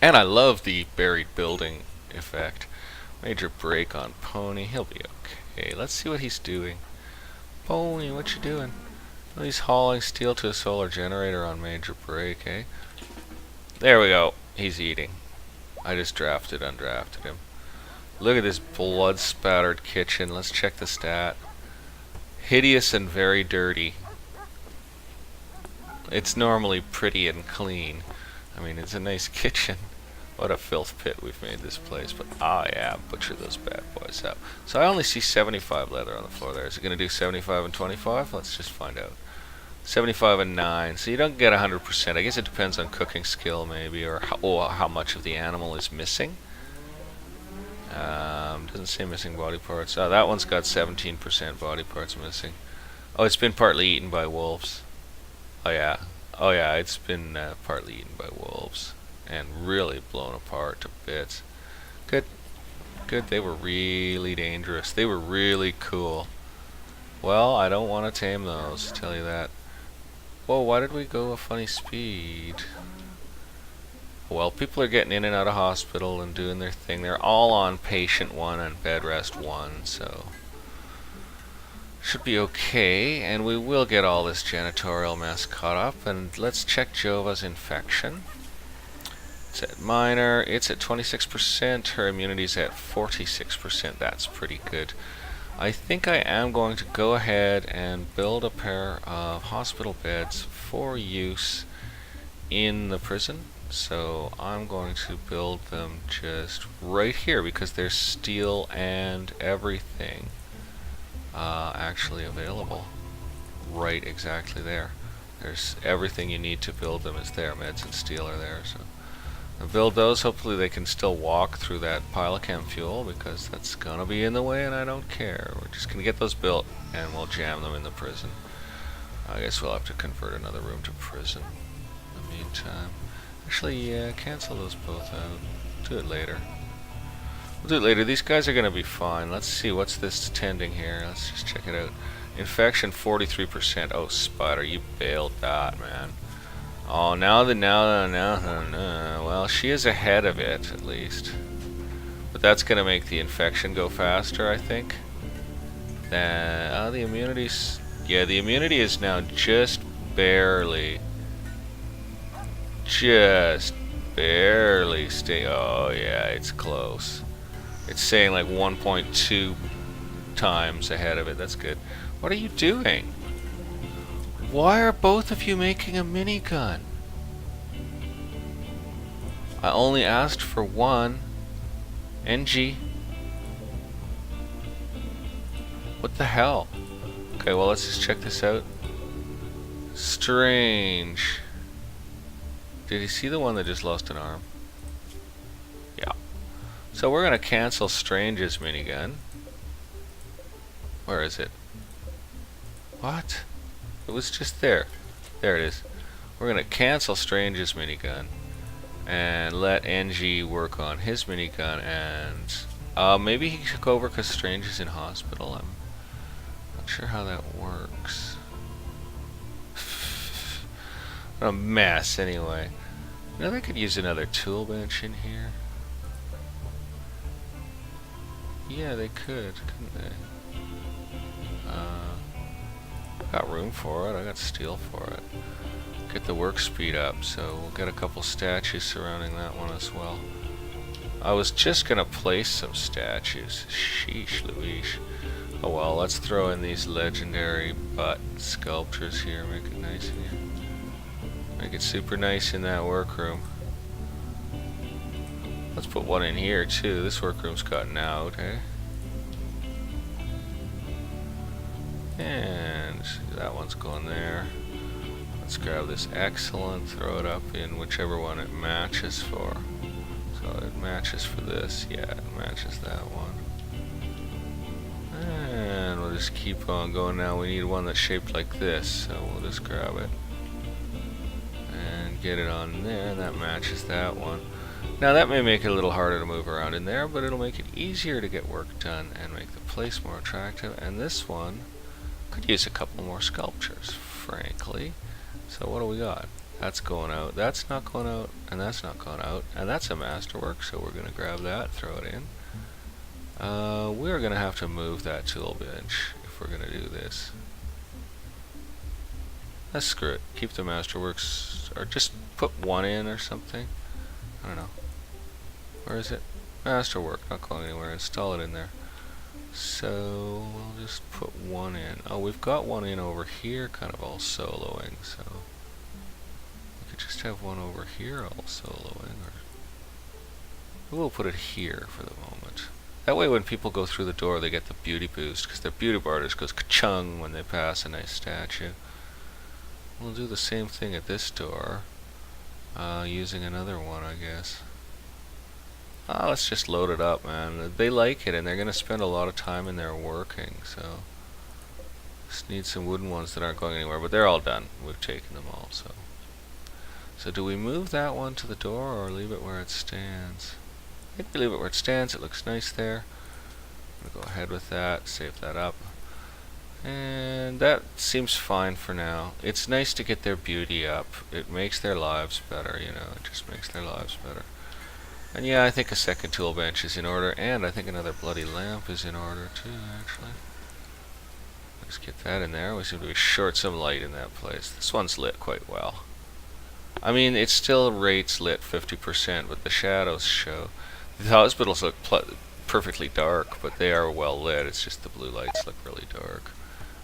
And I love the buried building effect. Major break on Pony. He'll be okay. Let's see what he's doing. Pony, what you doing? Well, he's hauling steel to a solar generator on major break, eh? There we go. He's eating. I just undrafted him. Look at this blood-spattered kitchen. Let's check the stat. Hideous and very dirty. It's normally pretty and clean. I mean, it's a nice kitchen. What a filth pit we've made this place. But, yeah, butcher those bad boys up. So I only see 75 leather on the floor there. Is it going to do 75 and 25? Let's just find out. 75 and 9. So you don't get 100%. I guess it depends on cooking skill, maybe, or how much of the animal is missing. Doesn't say missing body parts. Oh, that one's got 17% body parts missing. Oh, it's been partly eaten by wolves. Oh yeah, it's been partly eaten by wolves and really blown apart to bits. Good, they were really dangerous. They were really cool. Well, I don't want to tame those, tell you that. Whoa, why did we go a funny speed? Well, people are getting in and out of hospital and doing their thing. They're all on patient 1 and bed rest 1, so should be okay, and we will get all this janitorial mess caught up. And let's check Jova's infection. It's at minor. It's at 26%. Her immunity's at 46%. That's pretty good. I think I am going to go ahead and build a pair of hospital beds for use in the prison. So I'm going to build them just right here because there's steel and everything actually available right exactly there. There's everything you need to build them is there. Meds and steel are there. So I'll build those. Hopefully they can still walk through that pile of chem fuel because that's gonna be in the way and I don't care. We're just gonna get those built and we'll jam them in the prison. I guess we'll have to convert another room to prison in the meantime. Actually, cancel those both out. Do it later. We'll do it later. These guys are going to be fine. Let's see. What's this tending here? Let's just check it out. Infection 43%. Oh, Spider, you bailed that, man. Oh, now. Well, she is ahead of it, at least. But that's going to make the infection go faster, I think. Then, the immunity's... Yeah, the immunity is now just barely stay... Oh, yeah, it's close. It's saying like 1.2 times ahead of it. That's good. What are you doing? Why are both of you making a minigun? I only asked for one. NG. What the hell? Okay, well, let's just check this out. Strange. Did you see the one that just lost an arm? Yeah. So we're gonna cancel Strange's minigun. Where is it? What? It was just there. There it is. We're gonna cancel Strange's minigun and let NG work on his minigun, and maybe he took over because Strange is in hospital. I'm not sure how that works. What a mess, anyway. You know, they could use another tool bench in here. Yeah, they could, couldn't they? Got room for it. I got steel for it. Get the work speed up, so we'll get a couple statues surrounding that one as well. I was just gonna place some statues. Sheesh Louise. Oh well, let's throw in these legendary butt sculptures here. Make it nice in here. Make it super nice in that workroom. Let's put one in here too. This workroom's gotten out, eh? And that one's going there. Let's grab this excellent, throw it up in whichever one it matches for. So it matches for this, yeah, it matches that one. And we'll just keep on going now. We need one that's shaped like this, so we'll just grab it and get it on there, and that matches that one. Now that may make it a little harder to move around in there, but it'll make it easier to get work done and make the place more attractive. And this one could use a couple more sculptures, frankly. So what do we got? That's going out, that's not going out, and that's not going out, and that's a masterwork, so we're going to grab that, throw it in. We're going to have to move that tool bench if we're going to do this. Let's screw it. Keep the masterworks, or just put one in or something. I don't know. Where is it? Masterwork, not going anywhere. Install it in there. So we'll just put one in. Oh, we've got one in over here, kind of all soloing, so we could just have one over here all soloing, or we'll put it here for the moment. That way when people go through the door they get the beauty boost, because their beauty bar just goes ka-chung when they pass a nice statue. We'll do the same thing at this door, using another one, I guess. Let's just load it up, man. They like it, and they're going to spend a lot of time in there working, so just need some wooden ones that aren't going anywhere, but they're all done. We've taken them all, so do we move that one to the door or leave it where it stands? I think we leave it where it stands. It looks nice there. I'm going to go ahead with that, save that up, and that seems fine for now. It's nice to get their beauty up. It makes their lives better, you know. It just makes their lives better. And yeah, I think a second tool bench is in order, and I think another bloody lamp is in order too, actually. Let's get that in there. We seem to be short some light in that place. This one's lit quite well. I mean, it still rates lit 50%, but the shadows show. The hospitals look perfectly dark, but they are well lit. It's just the blue lights look really dark.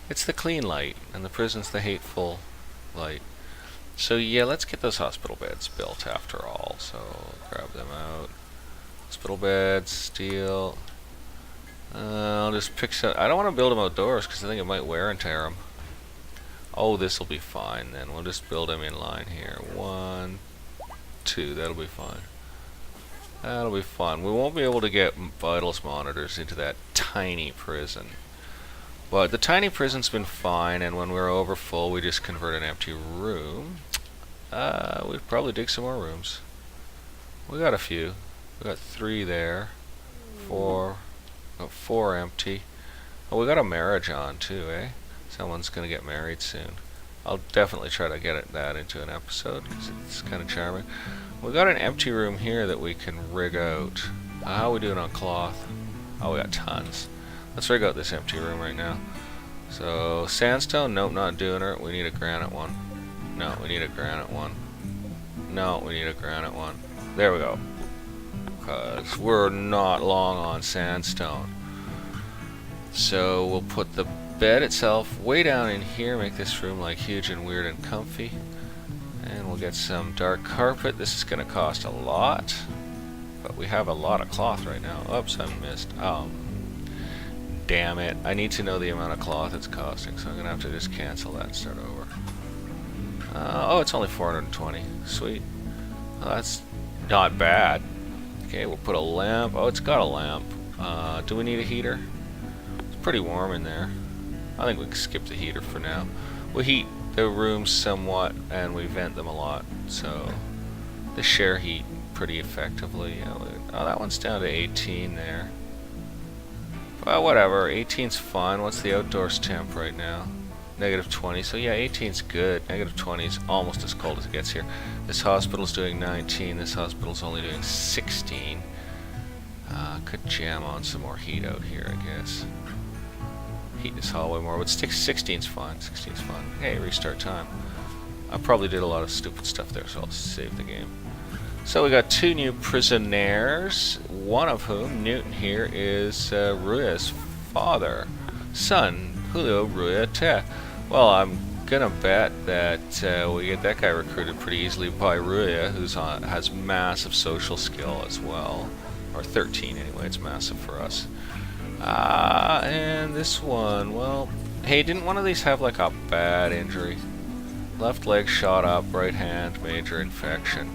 It's the clean light, and the prison's the hateful light. So yeah, let's get those hospital beds built after all. So grab them out. Hospital beds, steel. I'll just pick some. I don't want to build them outdoors because I think it might wear and tear them. Oh, this will be fine then. We'll just build them in line here. 1, 2. That'll be fine. That'll be fun. We won't be able to get vitals monitors into that tiny prison. But the tiny prison's been fine, and when we're over full, we just convert an empty room. We'd probably dig some more rooms. We got a few. We got 3 there. 4. Oh, 4 empty. Oh, we got a marriage on too, eh? Someone's gonna get married soon. I'll definitely try to get that into an episode because it's kind of charming. We got an empty room here that we can rig out. How are we doing on cloth? Oh, we got tons. Let's rig out this empty room right now. So, sandstone? Nope, not doing it. We need a granite one. No, we need a granite one. No, we need a granite one. There we go. Because we're not long on sandstone. So, we'll put the bed itself way down in here, make this room like huge and weird and comfy. And we'll get some dark carpet. This is going to cost a lot. But we have a lot of cloth right now. Oops, I missed. Damn it. I need to know the amount of cloth it's costing, so I'm going to have to just cancel that and start over. Oh, it's only 420. Sweet. Well, that's not bad. Okay, we'll put a lamp. Oh, it's got a lamp. Do we need a heater? It's pretty warm in there. I think we can skip the heater for now. We heat the rooms somewhat, and we vent them a lot, so they share heat pretty effectively. Yeah, oh, that one's down to 18 there. Well, whatever. 18's fine. What's the outdoors temp right now? -20. So yeah, 18's good. -20's almost as cold as it gets here. This hospital's doing 19. This hospital's only doing 16. Could jam on some more heat out here, I guess. Heat this hallway more, but 16's fine. 16's fine. Hey, restart time. I probably did a lot of stupid stuff there, so I'll save the game. So we got 2 new prisoners, one of whom, Newton here, is Ruya's son, Julio Ruya Te. Well, I'm gonna bet that we get that guy recruited pretty easily by Ruya, has massive social skill as well. Or 13 anyway, it's massive for us. And this one, well, hey, didn't one of these have like a bad injury? Left leg shot up, right hand, major infection.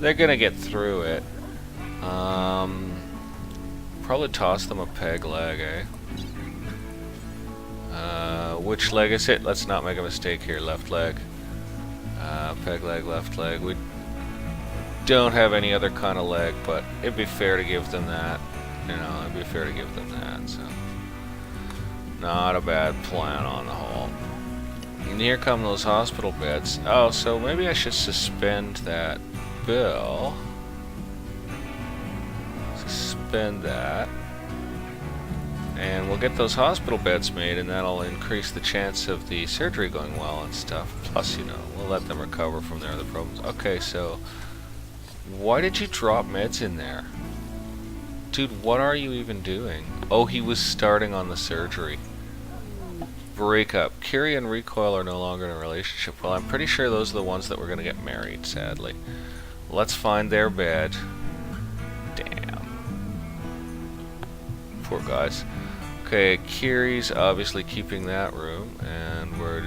They're gonna get through it. Probably toss them a peg leg, eh? Which leg is it? Let's not make a mistake here. Left leg. Peg leg, left leg. We don't have any other kind of leg, but it'd be fair to give them that. You know, it'd be fair to give them that, so. Not a bad plan on the whole. And here come those hospital beds. Oh, so maybe I should suspend that bill. Suspend that. And we'll get those hospital beds made, and that'll increase the chance of the surgery going well and stuff. Plus, you know, we'll let them recover from their other problems. Okay, so why did you drop meds in there? Dude, what are you even doing? Oh, he was starting on the surgery. Breakup. Kiri and Recoil are no longer in a relationship. Well, I'm pretty sure those are the ones that were going to get married, sadly. Let's find their bed. Damn. Poor guys. Okay, Kiri's obviously keeping that room, and we're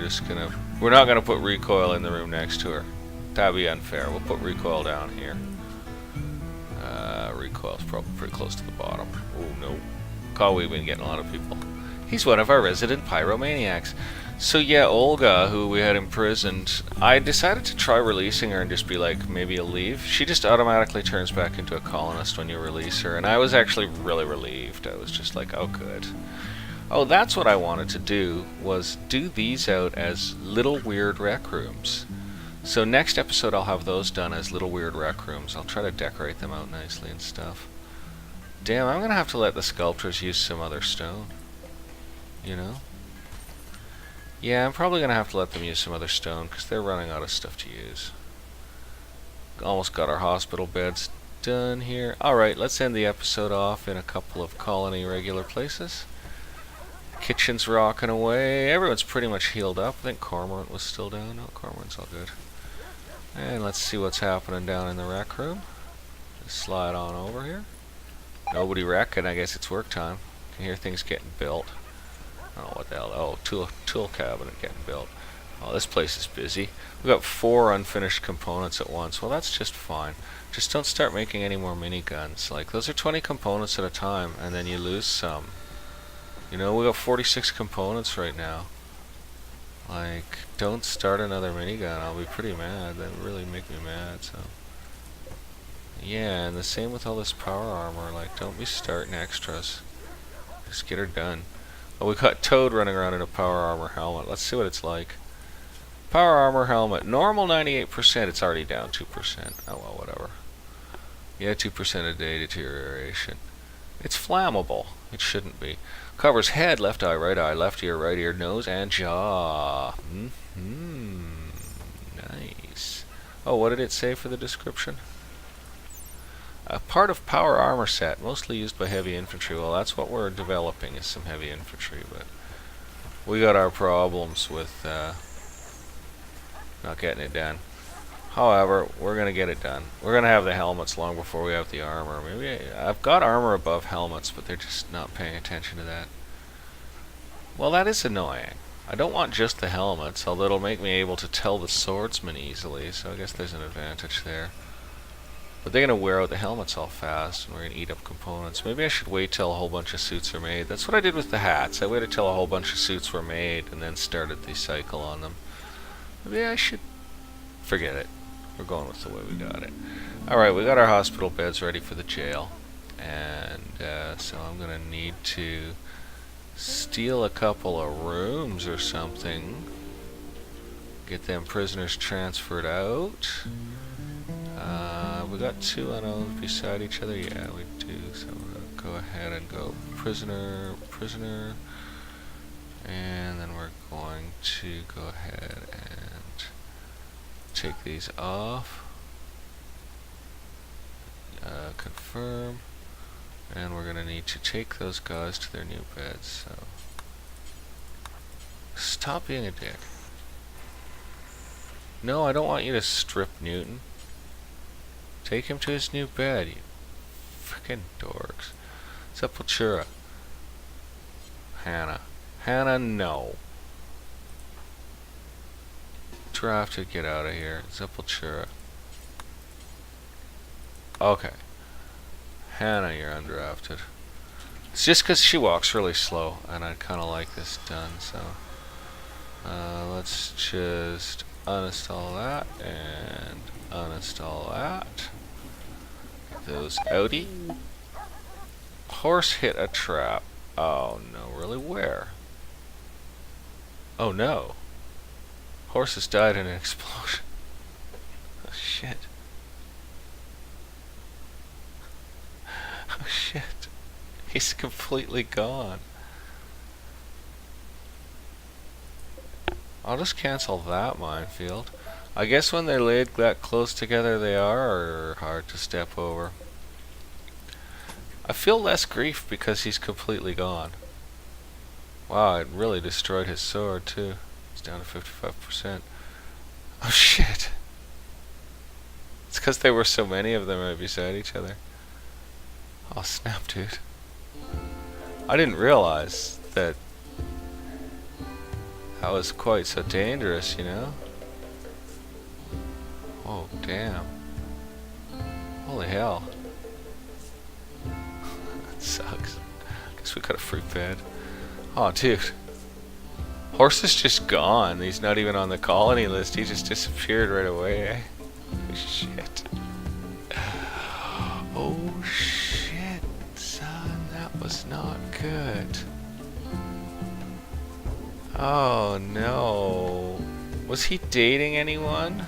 not gonna put Recoil in the room next to her. That'd be unfair. We'll put Recoil down here. Recoil's probably pretty close to the bottom. Oh no. Call, we've been getting a lot of people. He's one of our resident pyromaniacs. So yeah, Olga, who we had imprisoned, I decided to try releasing her and just be like, maybe you'll leave. She just automatically turns back into a colonist when you release her, and I was actually really relieved. I was just like, oh good. Oh, that's what I wanted to do, was do these out as little weird rec rooms. So next episode I'll have those done as little weird rec rooms. I'll try to decorate them out nicely and stuff. Damn, I'm gonna have to let the sculptors use some other stone. You know? Yeah, I'm probably gonna have to let them use some other stone, because they're running out of stuff to use. Almost got our hospital beds done here. Alright, let's end the episode off in a couple of colony regular places. Kitchen's rocking away. Everyone's pretty much healed up. I think Cormorant was still down. No, Cormorant's all good. And let's see what's happening down in the rec room. Just slide on over here. Nobody wrecking. I guess it's work time. Can hear things getting built. Oh, what the hell? Oh, tool cabinet getting built. Oh, this place is busy. We've got 4 unfinished components at once. Well, that's just fine. Just don't start making any more miniguns. Like, those are 20 components at a time, and then you lose some. You know, we got 46 components right now. Like, don't start another minigun. I'll be pretty mad. That would really make me mad, so. Yeah, and the same with all this power armor. Like, don't be starting extras. Just get her done. Oh, we got Toad running around in a power armor helmet. Let's see what it's like. Power armor helmet. Normal 98%. It's already down 2%. Oh, well, whatever. Yeah, 2% a day deterioration. It's flammable. It shouldn't be. Covers head, left eye, left ear, nose, and jaw. Nice. Oh, what did it say for the description? A part of power armor set, mostly used by heavy infantry. Well, that's what we're developing, is some heavy infantry, but we got our problems with not getting it done. However, we're going to get it done. We're going to have the helmets long before we have the armor. Maybe I've got armor above helmets, but they're just not paying attention to that. Well, that is annoying. I don't want just the helmets, although it'll make me able to tell the swordsman easily, so I guess there's an advantage there. But they're going to wear out the helmets all fast, and we're going to eat up components. Maybe I should wait till a whole bunch of suits are made. That's what I did with the hats. I waited till a whole bunch of suits were made, and then started the cycle on them. Maybe I should forget it. We're going with the way we got it. Alright, we got our hospital beds ready for the jail. And so I'm going to need to steal a couple of rooms or something. Get them prisoners transferred out. We got 2 unowned beside each other. Yeah, we do. So we're going to go ahead and go prisoner, prisoner. And then we're going to go ahead and take these off. Confirm. And we're going to need to take those guys to their new beds. So stop being a dick. No, I don't want you to strip Newton. Take him to his new bed, you frickin' dorks. Sepultura. Hannah. Hannah, no. Drafted, get out of here. Sepultura. Okay. Hannah, you're undrafted. It's just because she walks really slow, and I kind of like this done, so... let's just uninstall that, and uninstall that. Get those outie. Horse hit a trap. Oh no, really? Where? Oh no. Horses died in an explosion. Oh shit. Oh shit. He's completely gone. I'll just cancel that minefield. I guess when they're laid that close together they are hard to step over. I feel less grief because he's completely gone. Wow, it really destroyed his sword too. It's down to 55%. Oh shit. It's because there were so many of them right beside each other. Oh snap, dude. I didn't realize that that was quite so dangerous, you know? Oh, damn. Holy hell. That sucks. Guess we got a free bed. Oh, dude. Horse is just gone. He's not even on the colony list. He just disappeared right away, eh? Shit. Oh, shit, son. That was not good. Oh, no. Was he dating anyone?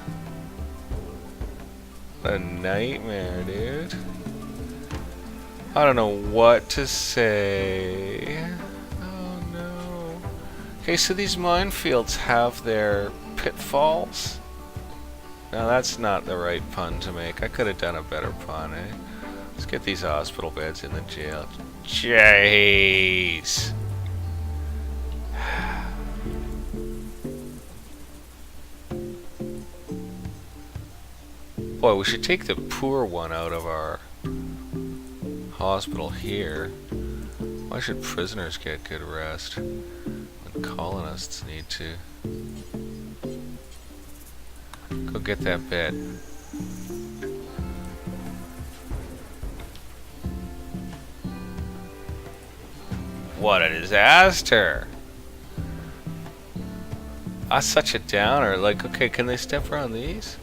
What a nightmare, dude. I don't know what to say. Oh, no. Okay, so these minefields have their pitfalls. Now, that's not the right pun to make. I could have done a better pun, eh? Let's get these hospital beds in the jail. Jeez. Boy, we should take the poor one out of our hospital here. Why should prisoners get good rest when colonists need to? Go get that bed. What a disaster! That's such a downer. Like, okay, can they step around these?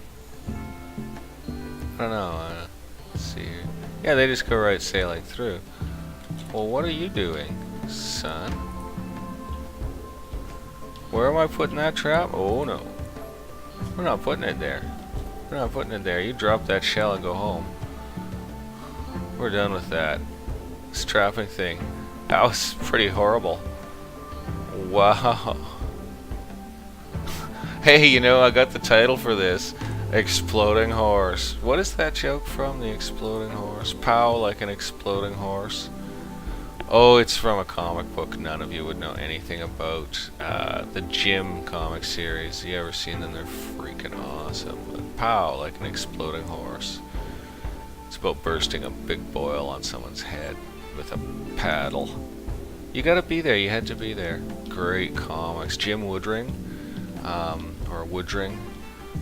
I don't know. Let's see here. Yeah, they just go right sailing through. Well, what are you doing, son? Where am I putting that trap? Oh, no. We're not putting it there. We're not putting it there. You drop that shell and go home. we're done with that. This trapping thing. That was pretty horrible. Wow. Hey, you know, I got the title for this. Exploding Horse. What is that joke from? The Exploding Horse? Pow like an exploding horse. Oh, it's from a comic book none of you would know anything about. The Jim comic series. You ever seen them? They're freaking awesome. But pow like an exploding horse. It's about bursting a big boil on someone's head with a paddle. You gotta be there. You had to be there. Great comics. Jim Woodring. Or Woodring.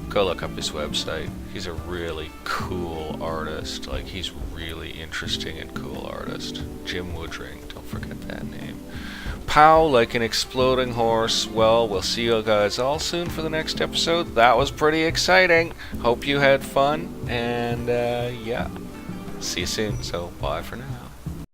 Go look up his website. He's a really cool artist. Like, he's really interesting and cool artist. Jim Woodring. Don't forget that name. Pow like an exploding horse. Well, we'll see you guys all soon for the next episode. That was pretty exciting. Hope you had fun. And, yeah. See you soon. So, bye for now.